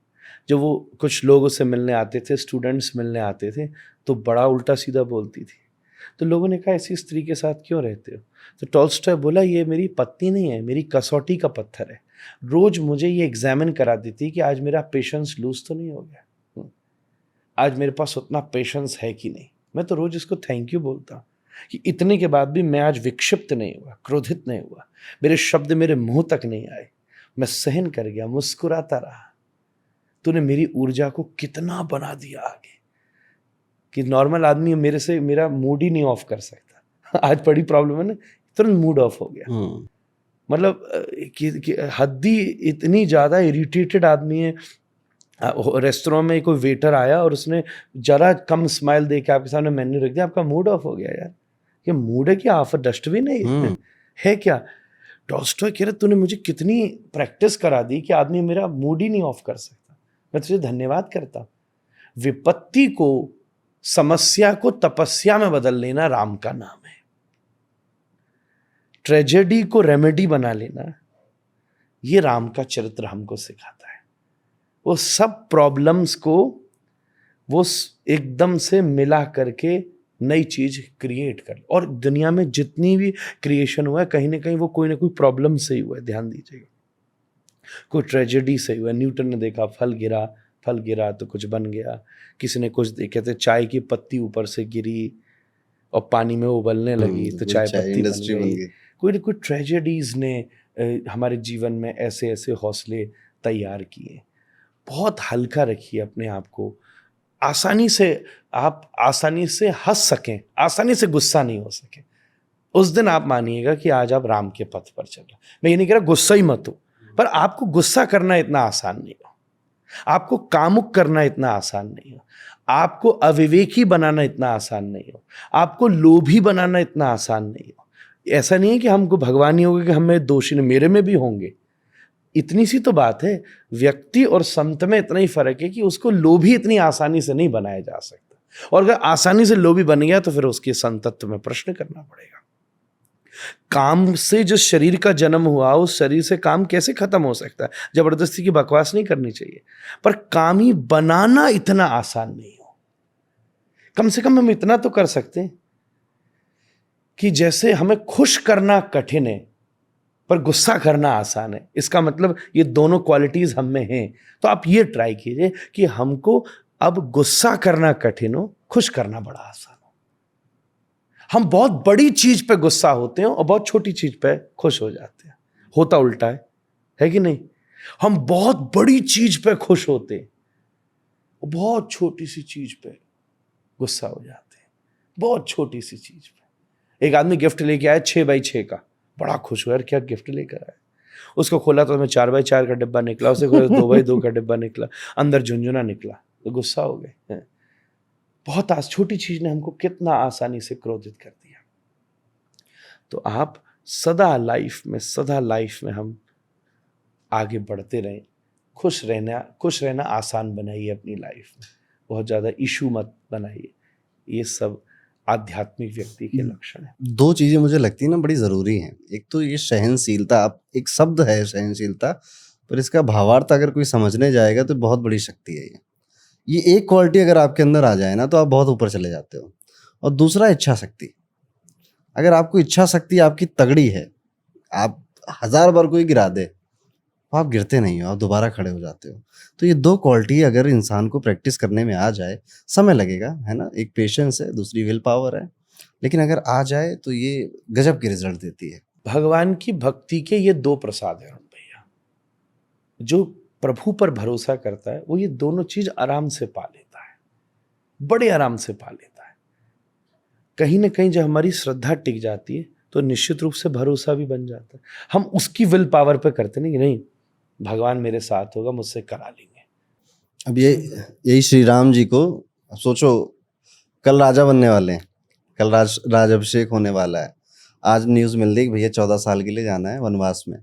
जब वो कुछ लोग उससे मिलने आते थे, स्टूडेंट्स मिलने आते थे, तो बड़ा उल्टा सीधा बोलती थी। तो लोगों ने कहा ऐसी स्त्री के साथ क्यों रहते हो? तो टॉल्स्टॉय बोला ये मेरी पत्नी नहीं है, मेरी कसौटी का पत्थर है। रोज मुझे ये एग्जामिन करा देती कि आज मेरा पेशेंस लूज तो नहीं हो गया, आज मेरे पास उतना पेशेंस है कि नहीं। मैं तो रोज इसको थैंक यू बोलता कि इतने के बाद भी मैं आज विक्षिप्त नहीं हुआ, क्रोधित नहीं हुआ, मेरे शब्द मेरे मुंह तक नहीं आए, मैं सहन कर गया, मुस्कुराता रहा। तूने मेरी ऊर्जा को कितना बना दिया आगे कि नॉर्मल आदमी मेरे से मेरा मूड ही नहीं ऑफ कर सकता। आज बड़ी प्रॉब्लम है ना, तुरंत मूड ऑफ हो गया। मतलब कि हद्दी इतनी ज्यादा इरिटेटेड आदमी है। रेस्टोरेंट में कोई वेटर आया और उसने जरा कम स्माइल दे के आपके सामने मेन्यू रख दिया, आपका मूड ऑफ हो गया। यार ये मूड है क्या, आप डस्टबिन है इसमें है क्या? टॉल्स्टॉय कह रहे तूने मुझे कितनी प्रैक्टिस करा दी कि आदमी मेरा मूड ही नहीं ऑफ कर सकता। मैं तुझे धन्यवाद करता हूं। विपत्ति को, समस्या को तपस्या में बदल लेना राम का नाम है। ट्रेजेडी को रेमेडी बना लेना, ये राम का चरित्र हमको सिखाता है। वो सब प्रॉब्लम्स को वो एकदम से मिला करके नई चीज क्रिएट कर। और दुनिया में जितनी भी क्रिएशन हुआ है, कहीं ना कहीं वो कोई ना कोई प्रॉब्लम से ही हुआ है। ध्यान दीजिएगा, कोई ट्रेजेडी से हुआ। न्यूटन ने देखा फल गिरा तो कुछ बन गया। किसी ने कुछ देखे थे, चाय की पत्ती ऊपर से गिरी और पानी में उबलने लगी तो चाय पत्ती बन गई। कोई ना कोई ट्रेजेडीज ने हमारे जीवन में ऐसे ऐसे हौसले तैयार किए। बहुत हल्का रखिए अपने आप को, आसानी से आप आसानी से हंस सकें, आसानी से गुस्सा नहीं हो सके। उस दिन आप मानिएगा कि आज आप राम के पथ पर चल रहे। मैं ये नहीं कह रहा गुस्सा ही मत हो, पर आपको गुस्सा करना इतना आसान नहीं हो, आपको कामुक करना इतना आसान नहीं हो, आपको अविवेकी बनाना इतना आसान नहीं हो, आपको लोभी बनाना इतना आसान नहीं हो। ऐसा नहीं है कि हमको भगवान ही होगा कि हमें दोषी नहीं, मेरे में भी होंगे। इतनी सी तो बात है, व्यक्ति और संत में इतना ही फर्क है कि उसको लोभी इतनी आसानी से नहीं बनाया जा सकता, और अगर आसानी से लोभी बन गया तो फिर उसके संतत्व में प्रश्न करना पड़ेगा। काम से जो शरीर का जन्म हुआ, उस शरीर से काम कैसे खत्म हो सकता है? जबरदस्ती की बकवास नहीं करनी चाहिए, पर कामी बनाना इतना आसान नहीं हो। कम से कम हम इतना तो कर सकते हैं कि जैसे हमें खुश करना कठिन है पर गुस्सा करना आसान है, इसका मतलब ये दोनों क्वालिटीज हम में हैं। तो आप ये ट्राई कीजिए कि हमको अब गुस्सा करना कठिन हो, खुश करना बड़ा आसान हो। हम बहुत बड़ी चीज पे गुस्सा होते हैं और बहुत छोटी चीज पे खुश हो जाते हैं। होता उल्टा है कि नहीं? हम बहुत बड़ी चीज पे खुश होते हैं, बहुत छोटी सी चीज पे गुस्सा हो जाते हैं। बहुत छोटी सी चीज पे। एक आदमी गिफ्ट लेके आया 6x6 का, बड़ा खुश हुआ, यार क्या गिफ्ट लेकर आया। उसको खोला तो उसमें 4x4 का डिब्बा निकला, उसे खोला 2x2 का डिब्बा निकला, अंदर झुंझुना निकला, तो गुस्सा हो गए। बहुत छोटी चीज ने हमको कितना आसानी से क्रोधित कर दिया। तो आप सदा लाइफ में हम आगे बढ़ते रहें, खुश रहना आसान बनाइए अपनी लाइफ में, बहुत ज्यादा इशू मत बनाइए। ये सब आध्यात्मिक व्यक्ति के लक्षण है। दो चीजें मुझे लगती है ना बड़ी जरूरी हैं। एक तो ये सहनशीलता, आप एक शब्द है सहनशीलता, पर इसका भावार्थ अगर कोई समझने जाएगा तो बहुत बड़ी शक्ति है ये एक क्वालिटी अगर आपके अंदर आ जाए ना तो आप बहुत ऊपर चले जाते हो। और दूसरा इच्छा शक्ति, अगर आपको इच्छा शक्ति आपकी तगड़ी है, आप 1000 बार कोई गिरा दे तो आप गिरते नहीं हो, आप दोबारा खड़े हो जाते हो। तो ये दो क्वालिटी अगर इंसान को प्रैक्टिस करने में आ जाए, समय लगेगा है ना, एक पेशेंस है, दूसरी विल पावर है, लेकिन अगर आ जाए तो ये गजब की रिजल्ट देती है। भगवान की भक्ति के ये दो प्रसाद हैं भैया। जो प्रभु पर भरोसा करता है वो ये दोनों चीज आराम से पा लेता है, बड़े आराम से पा लेता है। कहीं ना कहीं जब हमारी श्रद्धा टिक जाती है तो निश्चित रूप से भरोसा भी बन जाता है। हम उसकी विल पावर पे करते नहीं कि नहीं भगवान मेरे साथ होगा, मुझसे करा लेंगे। अब यही श्री राम जी को सोचो, कल राजा बनने वाले हैं, कल राज अभिषेक होने वाला है। आज न्यूज़ मिल रही कि भैया 14 साल के लिए जाना है वनवास में।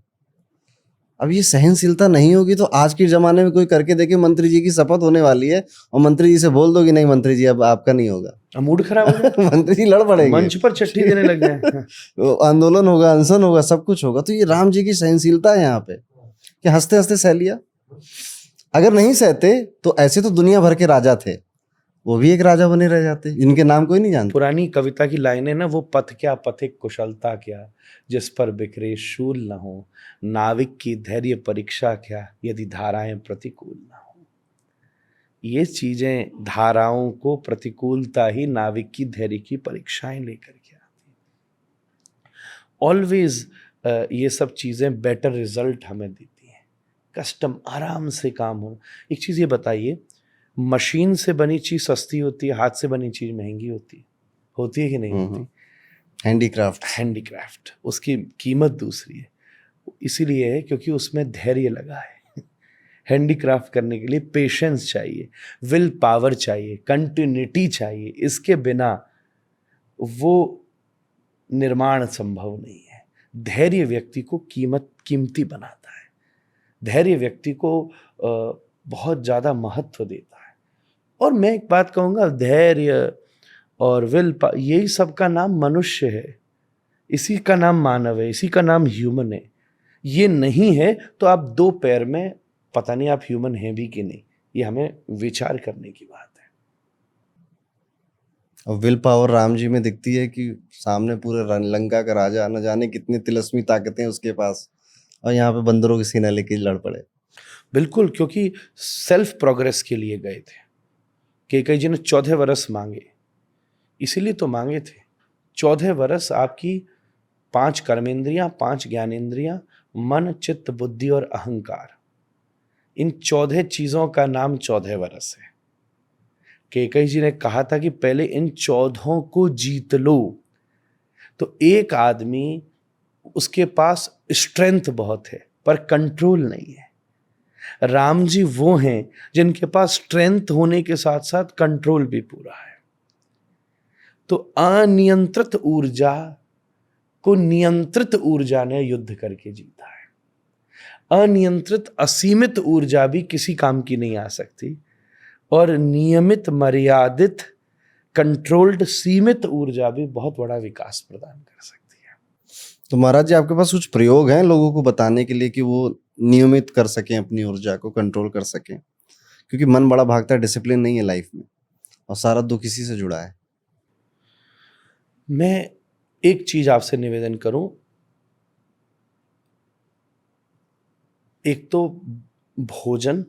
अब ये सहनशीलता नहीं होगी तो आज के ज़माने में कोई करके देखे, मंत्री जी की शपथ होने वाली है और मंत्री जी से बोल दो कि नहीं मंत्री जी अब आपका नहीं होगा, मूड खराब हो जाए मंत्री जी लड़ पड़ेंगे, मंच पर चिट्ठी देने लग जाए। आंदोलन होगा, अनशन होगा, सब कुछ होगा। तो ये राम जी की सहनशीलता है यहाँ पे कि हंसते हंसते सह लिया। अगर नहीं सहते तो ऐसे तो दुनिया भर के राजा थे, वो भी एक राजा बने रह जाते, इनके नाम कोई नहीं जानता। पुरानी कविता की लाइनें ना, वो पथ क्या पथिक कुशलता क्या, जिस पर बिखरे शूल न हो, नाविक की धैर्य परीक्षा क्या, यदि धाराएं प्रतिकूल न हो। ये चीजें, धाराओं को प्रतिकूलता ही नाविक की धैर्य की परीक्षाएं लेकर के आती। ऑलवेज ये सब चीजें बेटर रिजल्ट हमें देती हैं। कस्टम, आराम से काम हो। एक चीज ये बताइए, मशीन से बनी चीज सस्ती होती है, हाथ से बनी चीज महंगी होती है कि नहीं होती? हैंडीक्राफ्ट उसकी कीमत दूसरी है, इसीलिए है क्योंकि उसमें धैर्य लगा है। हैंडीक्राफ्ट करने के लिए पेशेंस चाहिए, विल पावर चाहिए, कंटिन्यूटी चाहिए। इसके बिना वो निर्माण संभव नहीं है। धैर्य व्यक्ति को कीमती बनाता है, धैर्य व्यक्ति को बहुत ज़्यादा महत्व देता है। और मैं एक बात कहूँगा, धैर्य और विल, यही सब का नाम मनुष्य है, इसी का नाम मानव है, इसी का नाम ह्यूमन है। ये नहीं है तो आप दो पैर में, पता नहीं आप ह्यूमन हैं भी कि नहीं, ये हमें विचार करने की बात है। और विल पावर राम जी में दिखती है कि सामने पूरे लंका का राजा, न जाने कितनी तिलस्मी ताकतें उसके पास, और यहाँ पे बंदरों की सीना लेके लड़ पड़े। बिल्कुल, क्योंकि सेल्फ प्रोग्रेस के लिए गए थे। कैकेयी जी ने 14 वर्ष मांगे, इसीलिए तो मांगे थे। 14 वर्ष आपकी 5 कर्मेंद्रियां, 5 ज्ञानेंद्रियां, मन, चित्त, बुद्धि और अहंकार, इन 14 चीजों का नाम 14 वर्ष है। कैकेयी जी ने कहा था कि पहले इन 14 को जीत लो, तो एक आदमी, उसके पास स्ट्रेंथ बहुत है पर कंट्रोल नहीं है। राम जी वो हैं जिनके पास स्ट्रेंथ होने के साथ साथ कंट्रोल भी पूरा है। तो अनियंत्रित ऊर्जा को नियंत्रित ऊर्जा ने युद्ध करके जीता है। अनियंत्रित असीमित ऊर्जा भी किसी काम की नहीं आ सकती, और नियमित मर्यादित कंट्रोल्ड सीमित ऊर्जा भी बहुत बड़ा विकास प्रदान कर सकती है। तो महाराज जी, आपके पास कुछ प्रयोग हैं लोगों को बताने के लिए कि वो नियमित कर सकें, अपनी ऊर्जा को कंट्रोल कर सकें? क्योंकि मन बड़ा भागता है, डिसिप्लिन नहीं है लाइफ में, और सारा दुख इसी से जुड़ा है। मैं एक चीज आपसे निवेदन करूं, एक तो भोजन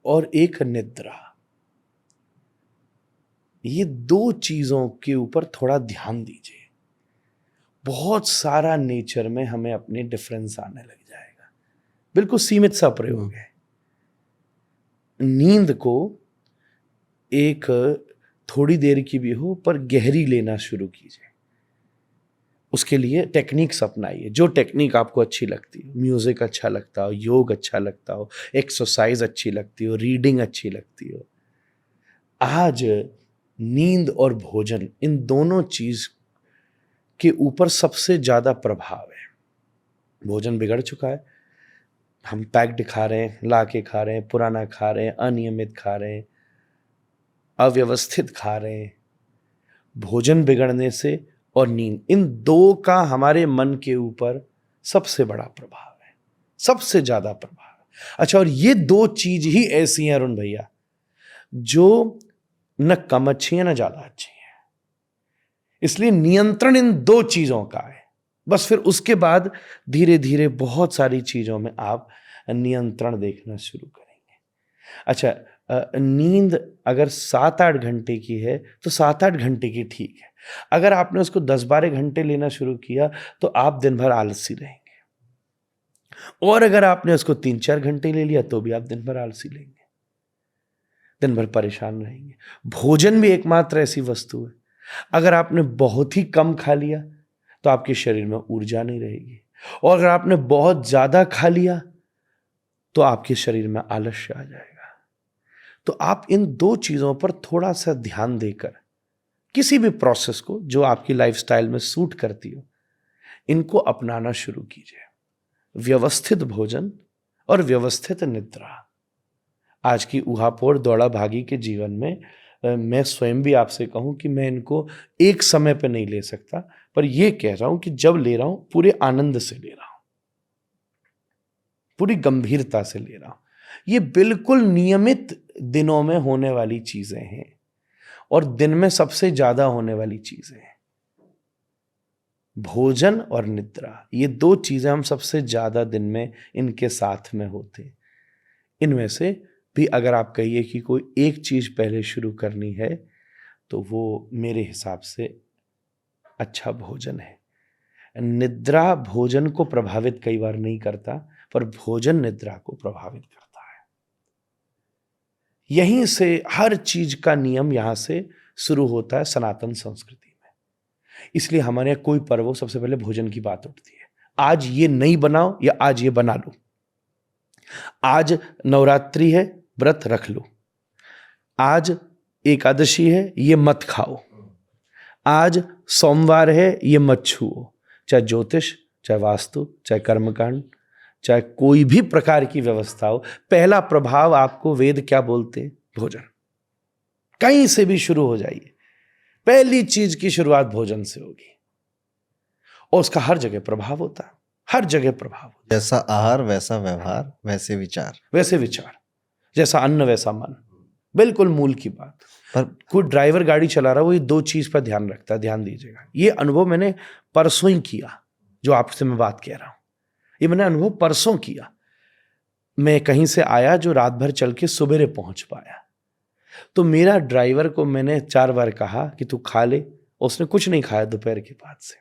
और एक निद्रा, ये दो चीजों के ऊपर थोड़ा ध्यान दीजिए। बहुत सारा नेचर में हमें अपने डिफरेंस आने लग जाएगा। बिल्कुल सीमित सा प्रयोग है। नींद को एक थोड़ी देर की भी हो पर गहरी लेना शुरू कीजिए। उसके लिए टेक्निक्स अपनाइए, जो टेक्निक आपको अच्छी लगती हो। म्यूजिक अच्छा लगता हो, योग अच्छा लगता हो, एक्सरसाइज अच्छी लगती हो, रीडिंग अच्छी लगती हो। आज नींद और भोजन, इन दोनों चीज के ऊपर सबसे ज्यादा प्रभाव है। भोजन बिगड़ चुका है, हम पैक्ड खा रहे हैं, ला के खा रहे हैं, पुराना खा रहे हैं, अनियमित खा रहे हैं, अव्यवस्थित खा रहे हैं। भोजन बिगड़ने से और नींद, इन दो का हमारे मन के ऊपर सबसे बड़ा प्रभाव है, सबसे ज्यादा प्रभाव है। अच्छा, और ये दो चीज ही ऐसी हैं अरुण भैया, जो न कम अच्छी है न ज्यादा अच्छी है। इसलिए नियंत्रण इन दो चीजों का है। बस फिर उसके बाद धीरे धीरे बहुत सारी चीजों में आप नियंत्रण देखना शुरू करेंगे। अच्छा, नींद अगर 7-8 घंटे की है तो 7-8 घंटे की ठीक है। अगर आपने उसको 10-12 घंटे लेना शुरू किया तो आप दिन भर आलसी रहेंगे, और अगर आपने उसको 3-4 घंटे ले लिया तो भी आप दिन भर आलसी रहेंगे, दिन भर परेशान रहेंगे। भोजन भी एकमात्र ऐसी वस्तु है, अगर आपने बहुत ही कम खा लिया तो आपके शरीर में ऊर्जा नहीं रहेगी, और अगर आपने बहुत ज्यादा खा लिया तो आपके शरीर में आलस्य आ जाएगा। तो आप इन दो चीजों पर थोड़ा सा ध्यान देकर किसी भी प्रोसेस को जो आपकी लाइफस्टाइल में सूट करती हो, इनको अपनाना शुरू कीजिए। व्यवस्थित भोजन और व्यवस्थित निद्रा। आज की उहापोड़ दौड़ा भागी के जीवन में मैं स्वयं भी आपसे कहूं कि मैं इनको एक समय पे नहीं ले सकता, पर यह कह रहा हूं कि जब ले रहा हूं पूरे आनंद से ले रहा हूं, पूरी गंभीरता से ले रहा हूं। ये बिल्कुल नियमित दिनों में होने वाली चीजें हैं, और दिन में सबसे ज्यादा होने वाली चीजें हैं। भोजन और निद्रा, ये दो चीजें हम सबसे ज्यादा दिन में इनके साथ में होते। इनमें से भी अगर आप कहिए कि कोई एक चीज पहले शुरू करनी है तो वो मेरे हिसाब से अच्छा भोजन है। निद्रा भोजन को प्रभावित कई बार नहीं करता, पर भोजन निद्रा को प्रभावित करता है। यहीं से हर चीज का नियम यहां से शुरू होता है सनातन संस्कृति में। इसलिए हमारे यहाँ कोई पर्व हो, सबसे पहले भोजन की बात उठती है। आज ये नहीं बनाओ या आज ये बना लो, आज नवरात्रि है व्रत रख लो, आज एकादशी है ये मत खाओ, आज सोमवार है ये मत छुओ। चाहे ज्योतिष, चाहे वास्तु, चाहे कर्मकांड, चाहे कोई भी प्रकार की व्यवस्था हो, पहला प्रभाव आपको वेद क्या बोलते हैं? भोजन। कहीं से भी शुरू हो जाइए, पहली चीज की शुरुआत भोजन से होगी, और उसका हर जगह प्रभाव होता है, हर जगह प्रभाव होता है। जैसा आहार वैसा व्यवहार, वैसे विचार, वैसे विचार, जैसा अन्न वैसा मन, बिल्कुल मूल की बात। पर कोई ड्राइवर गाड़ी चला रहा है, वो ये दो चीज पर ध्यान रखता है, ध्यान दीजिएगा। ये अनुभव मैंने परसों ही किया, जो आपसे मैं बात कह रहा हूं, ये मैंने अनुभव परसों किया। मैं कहीं से आया जो रात भर चल के सुबेरे पहुंच पाया, तो मेरा ड्राइवर को मैंने 4 बार कहा कि तू खा ले, उसने कुछ नहीं खाया दोपहर के बाद से।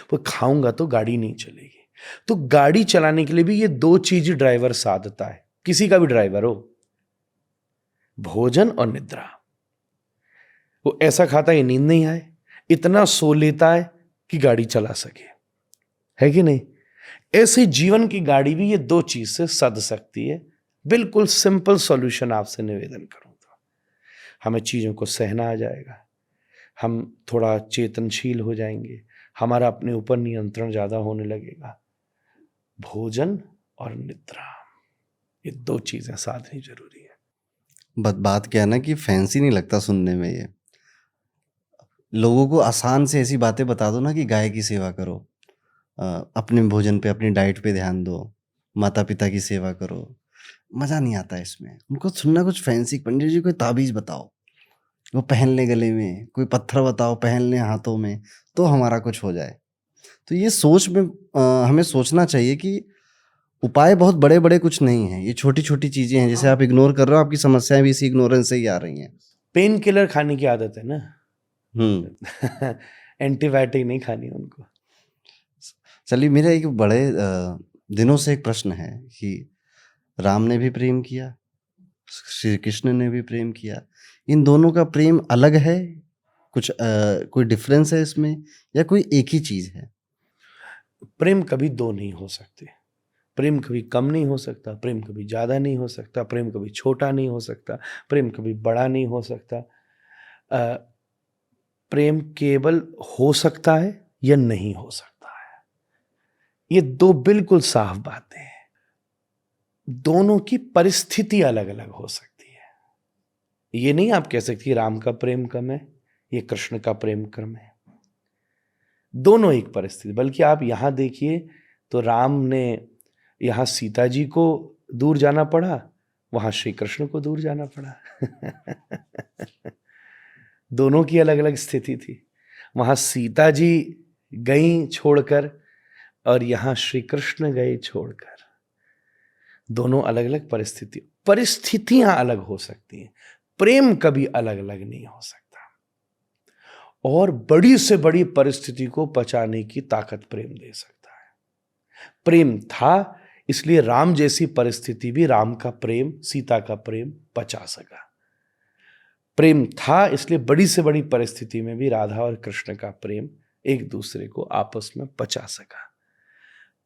वो खाऊंगा तो गाड़ी नहीं चलेगी। तो गाड़ी चलाने के लिए भी ये दो चीज ड्राइवर साधता है, किसी का भी ड्राइवर हो, भोजन और निद्रा। वो ऐसा खाता है नींद नहीं आए, इतना सो लेता है कि गाड़ी चला सके, है कि नहीं? ऐसे जीवन की गाड़ी भी ये दो चीज से सध सकती है। बिल्कुल सिंपल सॉल्यूशन आपसे निवेदन करूं तो हमें चीजों को सहना आ जाएगा, हम थोड़ा चेतनशील हो जाएंगे, हमारा अपने ऊपर नियंत्रण ज्यादा होने लगेगा। भोजन और निद्रा, ये दो चीजें साधनी जरूरी है। बात क्या है ना कि फैंसी नहीं लगता सुनने में ये। लोगों को आसान से ऐसी बातें बता दो ना कि गाय की सेवा करो, अपने भोजन पे, अपनी डाइट पे ध्यान दो, माता पिता की सेवा करो, मज़ा नहीं आता इसमें। उनको सुनना कुछ फैंसी, पंडित जी कोई ताबीज़ बताओ, वो पहन लें गले में, कोई पत्थर बताओ पहन लें हाथों में, तो हमारा कुछ हो जाए। तो ये सोच में हमें सोचना चाहिए कि उपाय बहुत बड़े-बड़े कुछ नहीं हैं, ये छोटी-छोटी चीज़ें हैं। जैसे आप इग्नोर कर रहे हो, आपकी समस्याएँ भी इसी इग्नोरेंस से ही आ रही हैं। पेन किलर खाने की आदत है ना, हुँ। एंटीबायोटिक नहीं खानी उनको। चलिए, मेरा एक बड़े दिनों से एक प्रश्न है कि राम ने भी प्रेम किया, श्री कृष्ण ने भी प्रेम किया। इन दोनों का प्रेम अलग है? कुछ कोई डिफरेंस है इसमें, या कोई एक ही चीज़ है? प्रेम कभी दो नहीं हो सकते, प्रेम कभी कम नहीं हो सकता, प्रेम कभी ज्यादा नहीं हो सकता, प्रेम कभी छोटा नहीं हो सकता, प्रेम कभी बड़ा नहीं हो सकता। प्रेम केवल हो सकता है या नहीं हो सकता है, ये दो बिल्कुल साफ बातें हैं। दोनों की परिस्थिति अलग अलग हो सकती है। ये नहीं आप कह सकती राम का प्रेम कम है, ये कृष्ण का प्रेम कम है। दोनों एक परिस्थिति, बल्कि आप यहां देखिए तो राम ने यहां सीता जी को दूर जाना पड़ा, वहां श्री कृष्ण को दूर जाना पड़ा। दोनों की अलग अलग स्थिति थी। वहां सीता जी गई छोड़कर और यहां श्री कृष्ण गए छोड़कर। दोनों अलग अलग परिस्थितियां अलग हो सकती हैं, प्रेम कभी अलग अलग नहीं हो सकता। और बड़ी से बड़ी परिस्थिति को पचाने की ताकत प्रेम दे सकता है। प्रेम था इसलिए राम जैसी परिस्थिति भी राम का प्रेम, सीता का प्रेम पचा सका। प्रेम था इसलिए बड़ी से बड़ी परिस्थिति में भी राधा और कृष्ण का प्रेम एक दूसरे को आपस में पचा सका।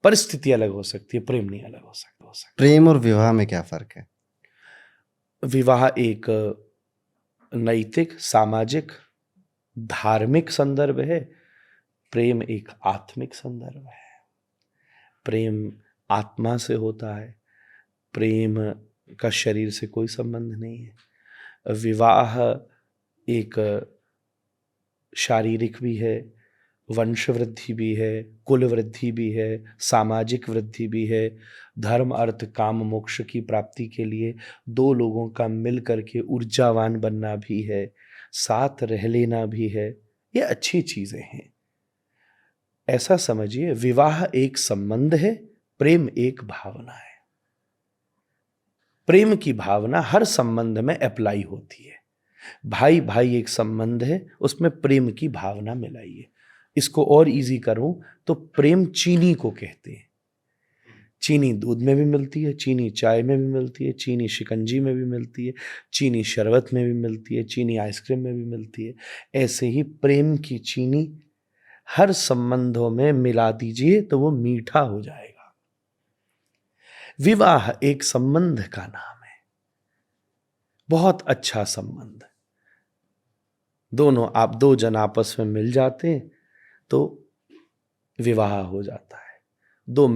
परिस्थिति अलग हो सकती है, प्रेम नहीं अलग हो सकता। प्रेम और विवाह में क्या फर्क है? विवाह एक नैतिक, सामाजिक, धार्मिक संदर्भ है, प्रेम एक आत्मिक संदर्भ है। प्रेम आत्मा से होता है, प्रेम का शरीर से कोई संबंध नहीं है। विवाह एक शारीरिक भी है, वंश वृद्धि भी है, कुल वृद्धि भी है, सामाजिक वृद्धि भी है, धर्म अर्थ काम मोक्ष की प्राप्ति के लिए दो लोगों का मिल करके ऊर्जावान बनना भी है, साथ रह लेना भी है। ये अच्छी चीजें हैं। ऐसा समझिए, विवाह एक संबंध है, प्रेम एक भावना है। प्रेम की भावना हर संबंध में अप्लाई होती है। भाई भाई एक संबंध है, उसमें प्रेम की भावना मिलाइए। इसको और इजी करूं तो प्रेम चीनी को कहते हैं। चीनी दूध में भी मिलती है, चीनी चाय में भी मिलती है, चीनी शिकंजी में भी मिलती है, चीनी शरबत में भी मिलती है, चीनी आइसक्रीम में भी मिलती है। ऐसे ही प्रेम की चीनी हर संबंधों में मिला दीजिए तो वो मीठा हो जाएगा। विवाह एक संबंध का नाम है, बहुत अच्छा संबंध। आप दो जन आपस में मिल जाते हैं तो विवाह हो जाता है। दो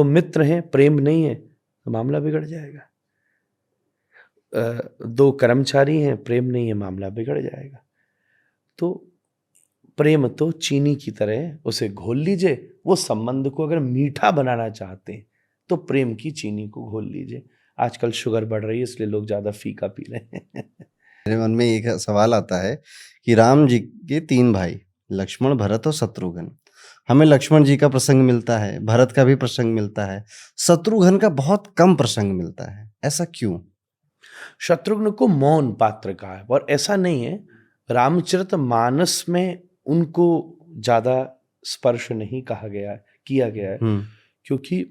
मित्र हैं, प्रेम नहीं है तो मामला बिगड़ जाएगा। दो कर्मचारी हैं, प्रेम नहीं है, मामला बिगड़ जाएगा। तो प्रेम तो चीनी की तरह, उसे घोल लीजिए। वो संबंध को अगर मीठा बनाना चाहते हैं तो प्रेम की चीनी को घोल लीजिए। आजकल शुगर बढ़ रही है इसलिए लोग ज्यादा फीका पी रहे हैं। मेरे मन में एक सवाल आता है कि राम जी के 3 भाई, लक्ष्मण, भरत और शत्रुघ्न। हमें लक्ष्मण जी का प्रसंग मिलता है, भरत का भी प्रसंग मिलता है, शत्रुघ्न का बहुत कम प्रसंग मिलता है। ऐसा क्यों? शत्रुघ्न को मौन पात्र कहा है, और ऐसा नहीं है, रामचरितमानस में उनको ज्यादा स्पर्श नहीं किया गया है, क्योंकि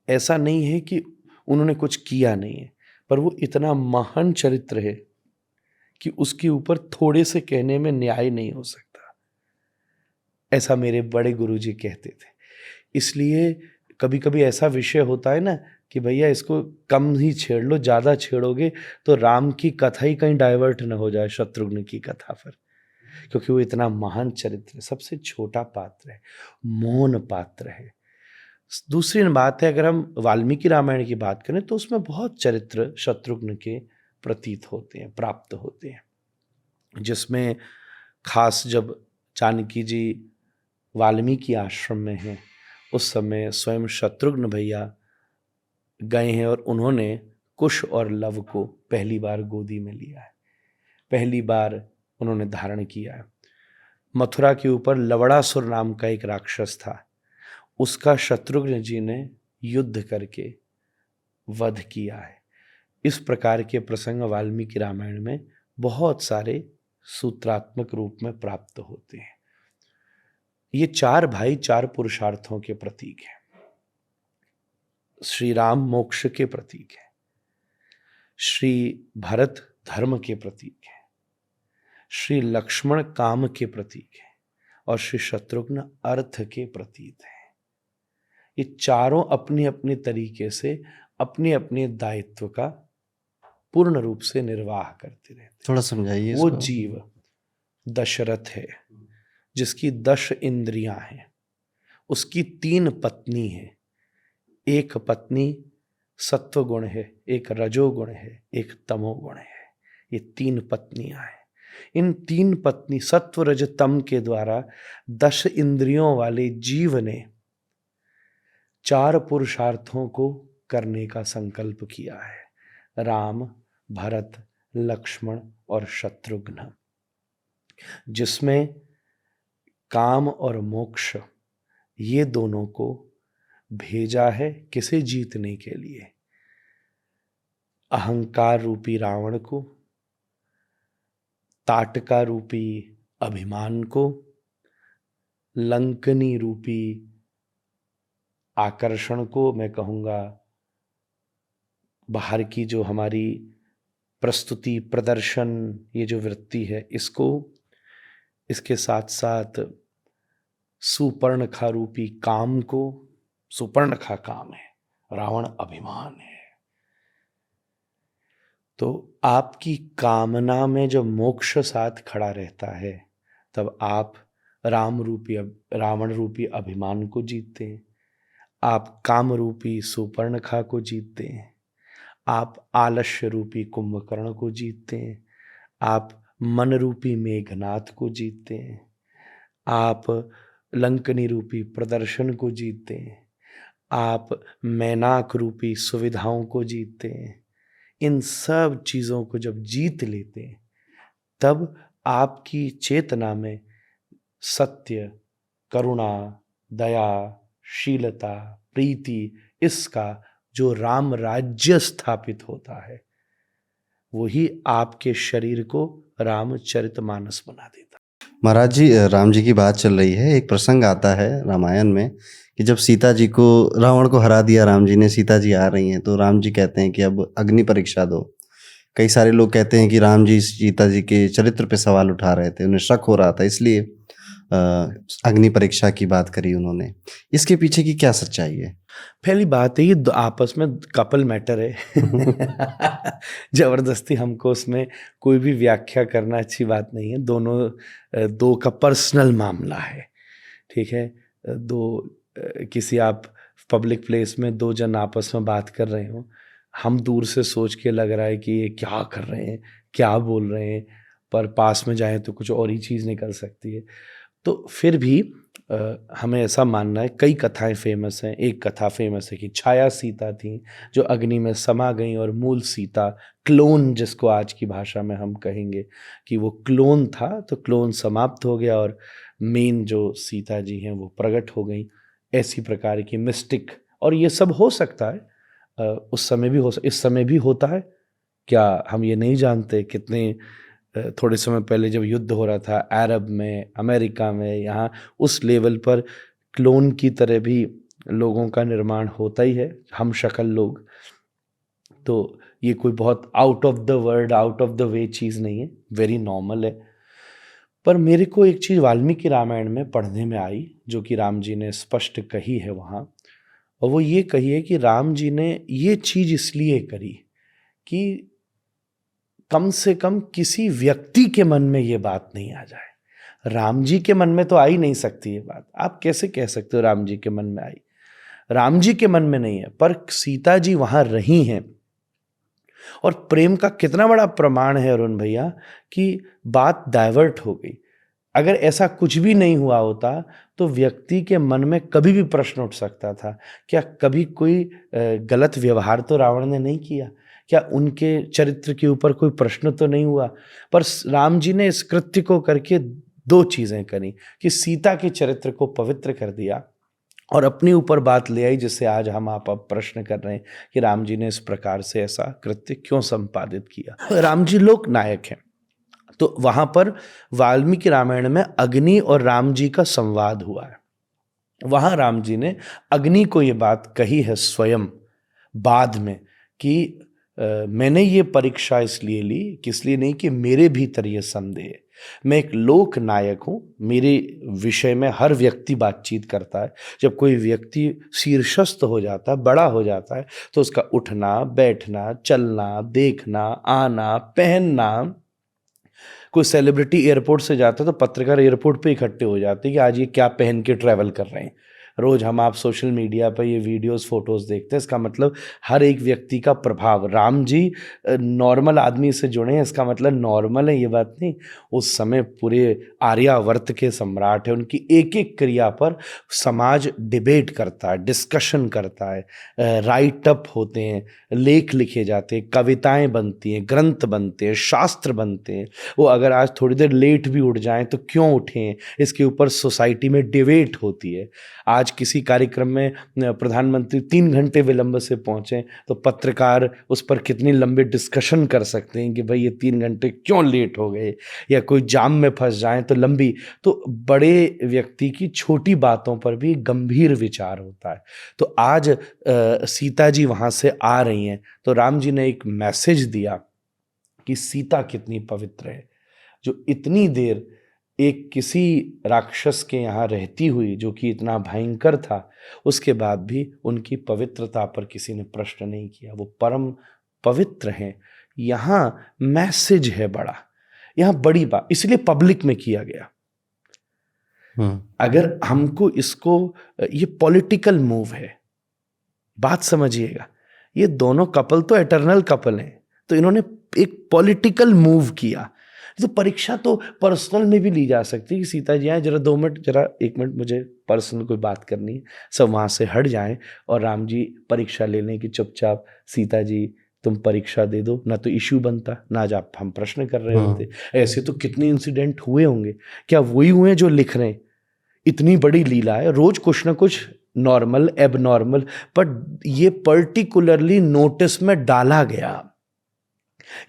ऐसा नहीं है कि उन्होंने कुछ किया नहीं है, पर वो इतना महान चरित्र है कि उसके ऊपर थोड़े से कहने में न्याय नहीं हो सकता। ऐसा मेरे बड़े गुरुजी कहते थे। इसलिए कभी कभी ऐसा विषय होता है ना कि भैया इसको कम ही छेड़ लो, ज़्यादा छेड़ोगे तो राम की कथा ही कहीं डाइवर्ट न हो जाए शत्रुघ्न की कथा पर, क्योंकि वो इतना महान चरित्र है, सबसे छोटा पात्र है, मौन पात्र है। दूसरी बात है, अगर हम वाल्मीकि रामायण की बात करें तो उसमें बहुत चरित्र शत्रुघ्न के प्रतीत होते हैं, प्राप्त होते हैं, जिसमें खास जब जानकी जी वाल्मीकि आश्रम में हैं उस समय स्वयं शत्रुघ्न भैया गए हैं और उन्होंने कुश और लव को पहली बार गोदी में लिया है, पहली बार उन्होंने धारण किया है। मथुरा के ऊपर लवणासुर नाम का एक राक्षस था, उसका शत्रुघ्न जी ने युद्ध करके वध किया है। इस प्रकार के प्रसंग वाल्मीकि रामायण में बहुत सारे सूत्रात्मक रूप में प्राप्त होते हैं। ये चार भाई चार पुरुषार्थों के प्रतीक हैं। श्री राम मोक्ष के प्रतीक है, श्री भरत धर्म के प्रतीक है, श्री लक्ष्मण काम के प्रतीक है और श्री शत्रुघ्न अर्थ के प्रतीक हैं। ये चारों अपनी अपनी तरीके से अपने अपने दायित्व का पूर्ण रूप से निर्वाह करते रहते। थोड़ा समझाइए वो इसको। जीव दशरथ है जिसकी 10 इंद्रियां हैं, उसकी 3 पत्नी है, एक पत्नी सत्व गुण है, एक रजोगुण है, एक तमोगुण है। ये 3 पत्नियां हैं। इन 3 पत्नी सत्व रज तम के द्वारा 10 इंद्रियों वाले जीव ने 4 पुरुषार्थों को करने का संकल्प किया है, राम, भरत, लक्ष्मण और शत्रुघ्न, जिसमें काम और मोक्ष ये दोनों को भेजा है किसे जीतने के लिए? अहंकार रूपी रावण को, ताटका रूपी अभिमान को, लंकनी रूपी आकर्षण को, मैं कहूँगा बाहर की जो हमारी प्रस्तुति प्रदर्शन ये जो वृत्ति है इसको, इसके साथ साथ सुपर्णखा रूपी काम को। सुपर्णखा काम है, रावण अभिमान है। तो आपकी कामना में जब मोक्ष साथ खड़ा रहता है तब आप रावण रूपी अभिमान को जीतते हैं, आप काम रूपी सुपर्णखा को जीतते हैं, आप आलस्य रूपी कुंभकर्ण को जीतते हैं, आप मन रूपी मेघनाथ को जीतते हैं, आप लंकनी रूपी प्रदर्शन को जीतते हैं, आप मैनाक रूपी सुविधाओं को जीतते हैं। इन सब चीज़ों को जब जीत लेते हैं तब आपकी चेतना में सत्य, करुणा, दया, शीलता, प्रीति, इसका जो राम राज्य स्थापित होता है वही आपके शरीर को रामचरितमानस बना देता है। महाराज जी, राम जी की बात चल रही है, एक प्रसंग आता है रामायण में कि जब सीता जी को, रावण को हरा दिया राम जी ने, सीता जी आ रही हैं तो राम जी कहते हैं कि अब अग्नि परीक्षा दो। कई सारे लोग कहते हैं कि राम जी सीता जी के चरित्र पे सवाल उठा रहे थे, उन्हें शक हो रहा था, इसलिए अग्नि परीक्षा की बात करी उन्होंने। इसके पीछे की क्या सच्चाई है? पहली बात है ये आपस में कपल मैटर है। जबरदस्ती हमको उसमें कोई भी व्याख्या करना अच्छी बात नहीं है। दो का पर्सनल मामला है, ठीक है। किसी आप पब्लिक प्लेस में 2 जन आपस में बात कर रहे हो, हम दूर से सोच के लग रहा है कि ये क्या कर रहे हैं, क्या बोल रहे हैं, पर पास में जाएं तो कुछ और ही चीज़ निकल सकती है। तो फिर भी हमें ऐसा मानना है, कई कथाएं फेमस हैं। एक कथा फेमस है कि छाया सीता थी जो अग्नि में समा गई और मूल सीता, क्लोन जिसको आज की भाषा में हम कहेंगे कि वो क्लोन था, तो क्लोन समाप्त हो गया और मेन जो सीता जी हैं वो प्रकट हो गई। ऐसी प्रकार की मिस्टिक, और ये सब हो सकता है उस समय भी इस समय भी होता है क्या, हम ये नहीं जानते। कितने थोड़े समय पहले जब युद्ध हो रहा था अरब में, अमेरिका में, यहाँ उस लेवल पर क्लोन की तरह भी लोगों का निर्माण होता ही है, हम शक्ल लोग। तो ये कोई बहुत out of the world, out of the way चीज़ नहीं है, वेरी नॉर्मल है। पर मेरे को एक चीज़ वाल्मीकि रामायण में पढ़ने में आई, जो कि राम जी ने स्पष्ट कही है वहाँ, और वो ये कही है कि राम जी ने ये चीज़ इसलिए करी कि कम से कम किसी व्यक्ति के मन में ये बात नहीं आ जाए। राम जी के मन में तो आ ही नहीं सकती ये बात, आप कैसे कह सकते हो राम जी के मन में आई? राम जी के मन में नहीं है, पर सीता जी वहां रही हैं। और प्रेम का कितना बड़ा प्रमाण है अरुण भैया कि बात डाइवर्ट हो गई। अगर ऐसा कुछ भी नहीं हुआ होता तो व्यक्ति के मन में कभी भी प्रश्न उठ सकता था, क्या कभी कोई गलत व्यवहार तो रावण ने नहीं किया, क्या उनके चरित्र के ऊपर कोई प्रश्न तो नहीं हुआ? पर राम जी ने इस कृत्य को करके दो चीजें करी कि सीता के चरित्र को पवित्र कर दिया और अपने ऊपर बात ले आई, जिससे आज हम आप अब प्रश्न कर रहे हैं कि राम जी ने इस प्रकार से ऐसा कृत्य क्यों संपादित किया। राम जी लोक नायक हैं, तो वहां पर वाल्मीकि रामायण में अग्नि और राम जी का संवाद हुआ है। वहां राम जी ने अग्नि को ये बात कही है स्वयं बाद में कि मैंने ये परीक्षा इसलिए ली, किस लिए नहीं कि मेरे भीतर ये संदेह है, मैं एक लोक नायक हूं, मेरे विषय में हर व्यक्ति बातचीत करता है। जब कोई व्यक्ति शीर्षस्थ हो जाता है, बड़ा हो जाता है, तो उसका उठना बैठना चलना देखना आना पहनना, कोई सेलिब्रिटी एयरपोर्ट से जाता है तो पत्रकार एयरपोर्ट पे इकट्ठे हो जाते हैं कि आज ये क्या पहन के ट्रैवल कर रहे हैं। रोज हम आप सोशल मीडिया पर ये वीडियोस फोटोज देखते हैं। इसका मतलब हर एक व्यक्ति का प्रभाव, राम जी नॉर्मल आदमी से जुड़े हैं, इसका मतलब नॉर्मल है ये बात नहीं, उस समय पूरे आर्यावर्त के सम्राट है। उनकी एक एक क्रिया पर समाज डिबेट करता है, डिस्कशन करता है, राइट अप होते हैं, लेख लिखे जाते हैं, कविताएं बनती हैं, ग्रंथ बनते हैं, शास्त्र बनते हैं। वो अगर आज थोड़ी देर लेट भी उठ जाएं तो क्यों उठें, इसके ऊपर सोसाइटी में डिबेट होती है। आज किसी कार्यक्रम में प्रधानमंत्री 3 घंटे विलंब से पहुंचे तो पत्रकार उस पर कितनी लंबी डिस्कशन कर सकते हैं कि भाई ये 3 घंटे क्यों लेट हो गए, या कोई जाम में फंस जाए तो लंबी। तो बड़े व्यक्ति की छोटी बातों पर भी गंभीर विचार होता है। तो आज सीता जी वहां से आ रही हैं तो राम जी ने एक मैसेज दिया कि सीता कितनी पवित्र है, जो इतनी देर एक किसी राक्षस के यहाँ रहती हुई, जो कि इतना भयंकर था, उसके बाद भी उनकी पवित्रता पर किसी ने प्रश्न नहीं किया। वो परम पवित्र हैं। यहाँ मैसेज है बड़ा, यहाँ बड़ी बात इसलिए पब्लिक में किया गया। अगर हमको इसको, ये पॉलिटिकल मूव है, बात समझिएगा। ये दोनों कपल तो एटर्नल कपल हैं, तो इन्होंने एक पॉलिटिकल मूव किया। तो परीक्षा तो पर्सनल में भी ली जा सकती है कि सीता जी आए, जरा 2 मिनट, जरा 1 मिनट, मुझे पर्सनल कोई बात करनी है, सब वहां से हट जाएं और राम जी परीक्षा ले लें कि चुपचाप सीता जी तुम परीक्षा दे दो, ना तो इश्यू बनता, ना आज आप हम प्रश्न कर रहे होते। ऐसे तो कितने इंसिडेंट हुए होंगे, क्या वही हुए जो लिख रहे हैं? इतनी बड़ी लीला है, रोज कुछ ना कुछ नॉर्मल एबनॉर्मल, बट ये पर्टिकुलरली नोटिस में डाला गया,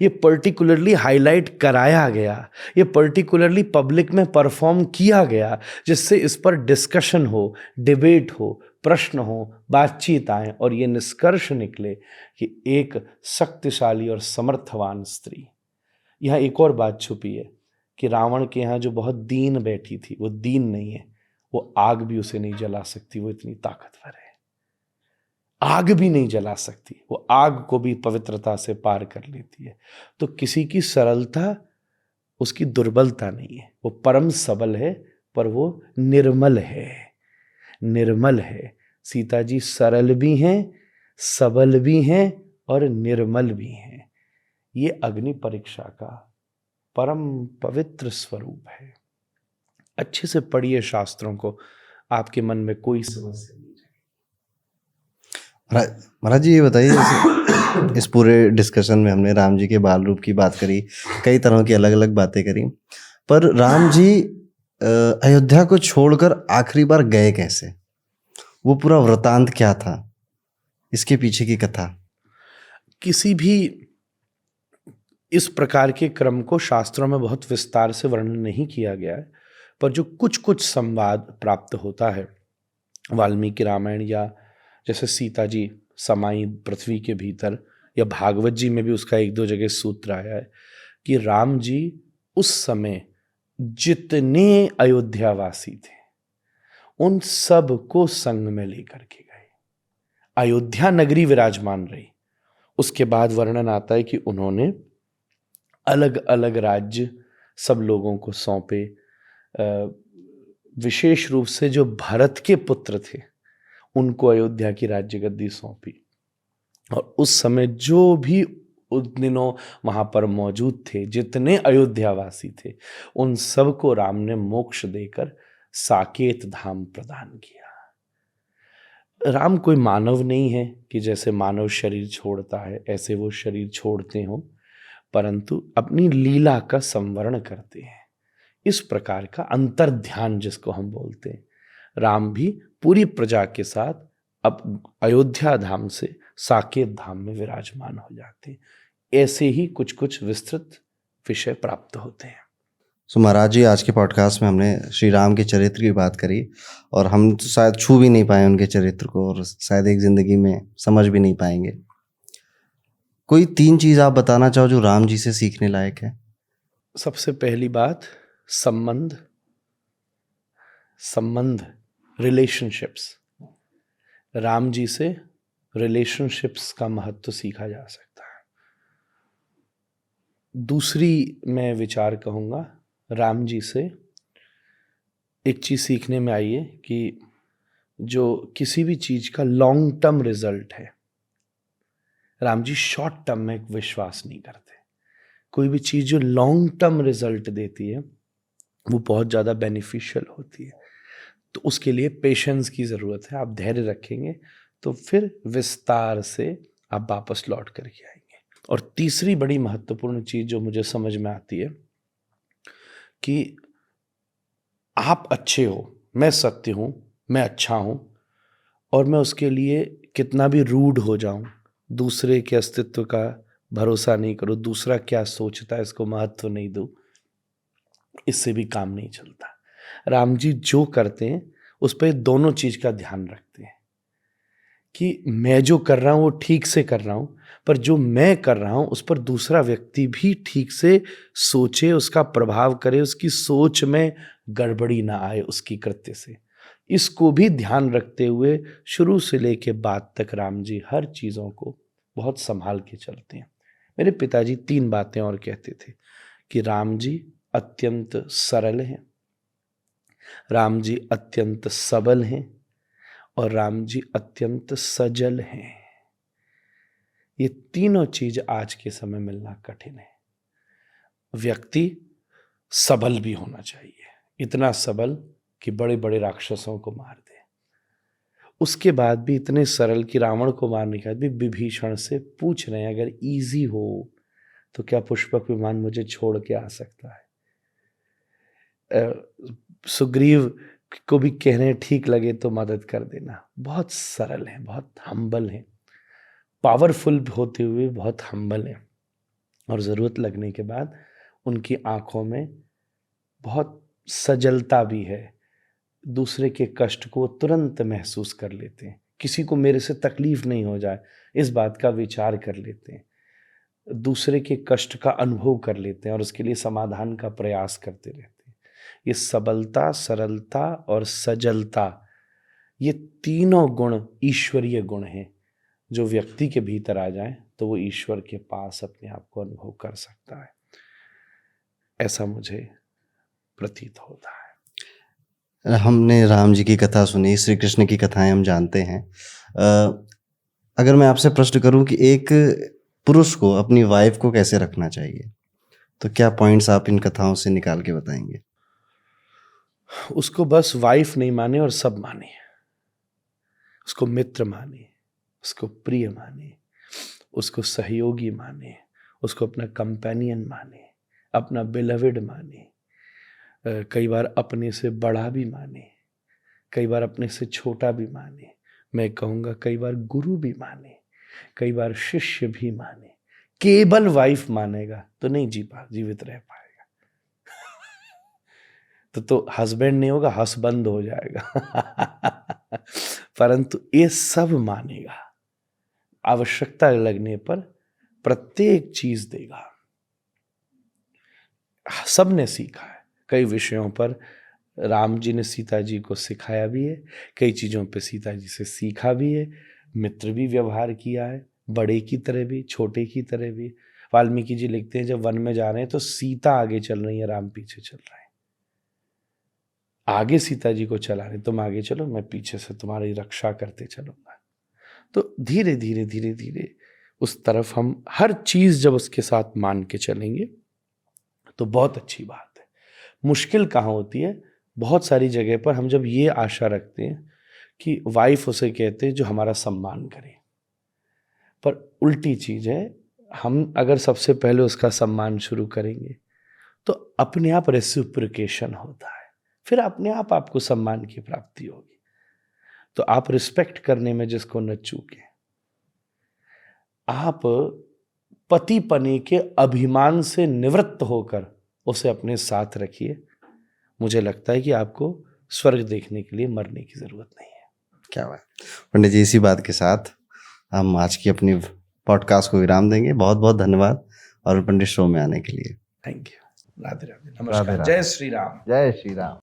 ये पर्टिकुलरली हाईलाइट कराया गया, ये पर्टिकुलरली पब्लिक में परफॉर्म किया गया, जिससे इस पर डिस्कशन हो, डिबेट हो, प्रश्न हो, बातचीत आए और ये निष्कर्ष निकले कि एक शक्तिशाली और समर्थवान स्त्री। यहाँ एक और बात छुपी है कि रावण के यहाँ जो बहुत दीन बैठी थी, वो दीन नहीं है, वो आग भी उसे नहीं जला सकती, वो इतनी ताकतवर है। आग भी नहीं जला सकती, वो आग को भी पवित्रता से पार कर लेती है। तो किसी की सरलता उसकी दुर्बलता नहीं है, वो परम सबल है, पर वो निर्मल है, निर्मल है। सीता जी सरल भी हैं, सबल भी हैं और निर्मल भी हैं। ये अग्नि परीक्षा का परम पवित्र स्वरूप है। अच्छे से पढ़िए शास्त्रों को, आपके मन में कोई समस्या नहीं। महाराज जी ये बताइए, इस पूरे डिस्कशन में हमने राम जी के बाल रूप की बात करी, कई तरह की अलग अलग बातें करी, पर राम जी अयोध्या को छोड़कर आखिरी बार गए कैसे? वो पूरा वृतांत क्या था, इसके पीछे की कथा? किसी भी इस प्रकार के क्रम को शास्त्रों में बहुत विस्तार से वर्णन नहीं किया गया है, पर जो कुछ कुछ संवाद प्राप्त होता है वाल्मीकि रामायण, या जैसे सीता जी समाई पृथ्वी के भीतर, या भागवत जी में भी उसका 1-2 जगह सूत्र आया है कि राम जी उस समय जितने अयोध्यावासी थे उन सब को संग में लेकर के गए। अयोध्या नगरी विराजमान रही। उसके बाद वर्णन आता है कि उन्होंने अलग अलग राज्य सब लोगों को सौंपे। विशेष रूप से जो भरत के पुत्र थे उनको अयोध्या की राज्य गद्दी सौंपी। और उस समय जो भी उस दिनों वहां पर मौजूद थे, जितने अयोध्यावासी थे, उन सबको राम ने मोक्ष देकर साकेत धाम प्रदान किया। राम कोई मानव नहीं है कि जैसे मानव शरीर छोड़ता है ऐसे वो शरीर छोड़ते हो, परंतु अपनी लीला का संवरण करते हैं। इस प्रकार का अंतर्ध्यान जिसको हम बोलते हैं, राम भी पूरी प्रजा के साथ अब अयोध्या धाम से साकेत धाम में विराजमान हो जाते हैं। ऐसे ही कुछ कुछ विस्तृत विषय प्राप्त होते हैं। सो महाराज जी, आज के पॉडकास्ट में हमने श्री राम के चरित्र की बात करी और हम तो शायद छू भी नहीं पाए उनके चरित्र को और शायद एक जिंदगी में समझ भी नहीं पाएंगे। कोई 3 चीज आप बताना चाहो जो राम जी से सीखने लायक है? सबसे पहली बात, संबंध, रिलेशनशिप्स। राम जी से रिलेशनशिप्स का महत्व सीखा जा सकता है। दूसरी मैं विचार कहूँगा, राम जी से एक चीज़ सीखने में आई है कि जो किसी भी चीज़ का लॉन्ग टर्म रिजल्ट है, राम जी शॉर्ट टर्म में विश्वास नहीं करते। कोई भी चीज़ जो लॉन्ग टर्म रिजल्ट देती है वो बहुत ज़्यादा बेनिफिशियल होती है। तो उसके लिए पेशेंस की ज़रूरत है। आप धैर्य रखेंगे तो फिर विस्तार से आप वापस लौट करके आएंगे। और तीसरी बड़ी महत्वपूर्ण चीज़ जो मुझे समझ में आती है कि आप अच्छे हो, मैं सत्य हूँ, मैं अच्छा हूँ, और मैं उसके लिए कितना भी रूड हो जाऊँ, दूसरे के अस्तित्व का भरोसा नहीं करूँ, दूसरा क्या सोचता है इसको महत्व नहीं दूँ, इससे भी काम नहीं चलता। राम जी जो करते हैं उस पर दोनों चीज का ध्यान रखते हैं कि मैं जो कर रहा हूं वो ठीक से कर रहा हूं, पर जो मैं कर रहा हूं उस पर दूसरा व्यक्ति भी ठीक से सोचे, उसका प्रभाव करे, उसकी सोच में गड़बड़ी ना आए उसकी कृत्य से। इसको भी ध्यान रखते हुए शुरू से लेके बाद तक राम जी हर चीजों को बहुत संभाल के चलते हैं। मेरे पिताजी 3 बातें और कहते थे कि राम जी अत्यंत सरल हैं, राम जी अत्यंत सबल हैं और राम जी अत्यंत सजल हैं। ये तीनों चीज आज के समय मिलना कठिन है। व्यक्ति सबल भी होना चाहिए, इतना सबल कि बड़े बड़े राक्षसों को मार दे, उसके बाद भी इतने सरल कि रावण को मारने के बाद भी विभीषण से पूछ रहे हैं अगर इजी हो तो क्या पुष्पक विमान मुझे छोड़ के आ सकता है। सुग्रीव को भी कह रहे हैं ठीक लगे तो मदद कर देना। बहुत सरल है, बहुत हम्बल है, पावरफुल होते हुए बहुत हम्बल है, और ज़रूरत लगने के बाद उनकी आंखों में बहुत सजलता भी है। दूसरे के कष्ट को तुरंत महसूस कर लेते हैं, किसी को मेरे से तकलीफ नहीं हो जाए इस बात का विचार कर लेते हैं, दूसरे के कष्ट का अनुभव कर लेते हैं और उसके लिए समाधान का प्रयास करते रहते हैं। ये सबलता, सरलता और सजलता, ये तीनों गुण ईश्वरीय गुण हैं। जो व्यक्ति के भीतर आ जाए तो वो ईश्वर के पास अपने आप को अनुभव कर सकता है, ऐसा मुझे प्रतीत होता है। हमने राम जी की कथा सुनी, श्री कृष्ण की कथाएं हम जानते हैं। अगर मैं आपसे प्रश्न करूं कि एक पुरुष को अपनी वाइफ को कैसे रखना चाहिए, तो क्या पॉइंट्स आप इन कथाओं से निकाल के बताएंगे? उसको बस वाइफ नहीं माने और सब माने, उसको मित्र माने, उसको प्रिय माने, उसको सहयोगी माने, उसको अपना कंपेनियन माने, अपना बिलवेड माने, कई बार अपने से बड़ा भी माने, कई बार अपने से छोटा भी माने, मैं कहूँगा कई बार गुरु भी माने, कई बार शिष्य भी माने। केवल वाइफ मानेगा तो नहीं जीवित रह पाएगा। तो हस्बैंड नहीं होगा, हसबंद हो जाएगा। परंतु ये सब मानेगा, आवश्यकता लगने पर प्रत्येक चीज देगा। सबने सीखा है, कई विषयों पर राम जी ने सीता जी को सिखाया भी है, कई चीज़ों पे सीता जी से सीखा भी है, मित्र भी व्यवहार किया है, बड़े की तरह भी, छोटे की तरह भी। वाल्मीकि जी लिखते हैं जब वन में जा रहे हैं तो सीता आगे चल रही है, राम पीछे चल रहे हैं। आगे सीता जी को चला रहे, तुम आगे चलो, मैं पीछे से तुम्हारी रक्षा करते चलूंगा। तो धीरे धीरे धीरे धीरे उस तरफ हम हर चीज जब उसके साथ मान के चलेंगे तो बहुत अच्छी बात है। मुश्किल कहाँ होती है, बहुत सारी जगह पर हम जब ये आशा रखते हैं कि वाइफ उसे कहते हैं जो हमारा सम्मान करे, पर उल्टी चीज है। हम अगर सबसे पहले उसका सम्मान शुरू करेंगे तो अपने आप रेसिप्रोकेशन होता है, फिर अपने आप आपको सम्मान की प्राप्ति होगी। तो आप रिस्पेक्ट करने में जिसको न चूकें, आप पति पने के अभिमान से निवृत्त होकर उसे अपने साथ रखिए। मुझे लगता है कि आपको स्वर्ग देखने के लिए मरने की जरूरत नहीं है। क्या बात। पंडित जी, इसी बात के साथ हम आज की अपनी पॉडकास्ट को विराम देंगे। बहुत बहुत धन्यवाद और पंडित शो में आने के लिए। Thank you. राधे राधे, नमस्कार, जय श्री राम। जय श्री राम।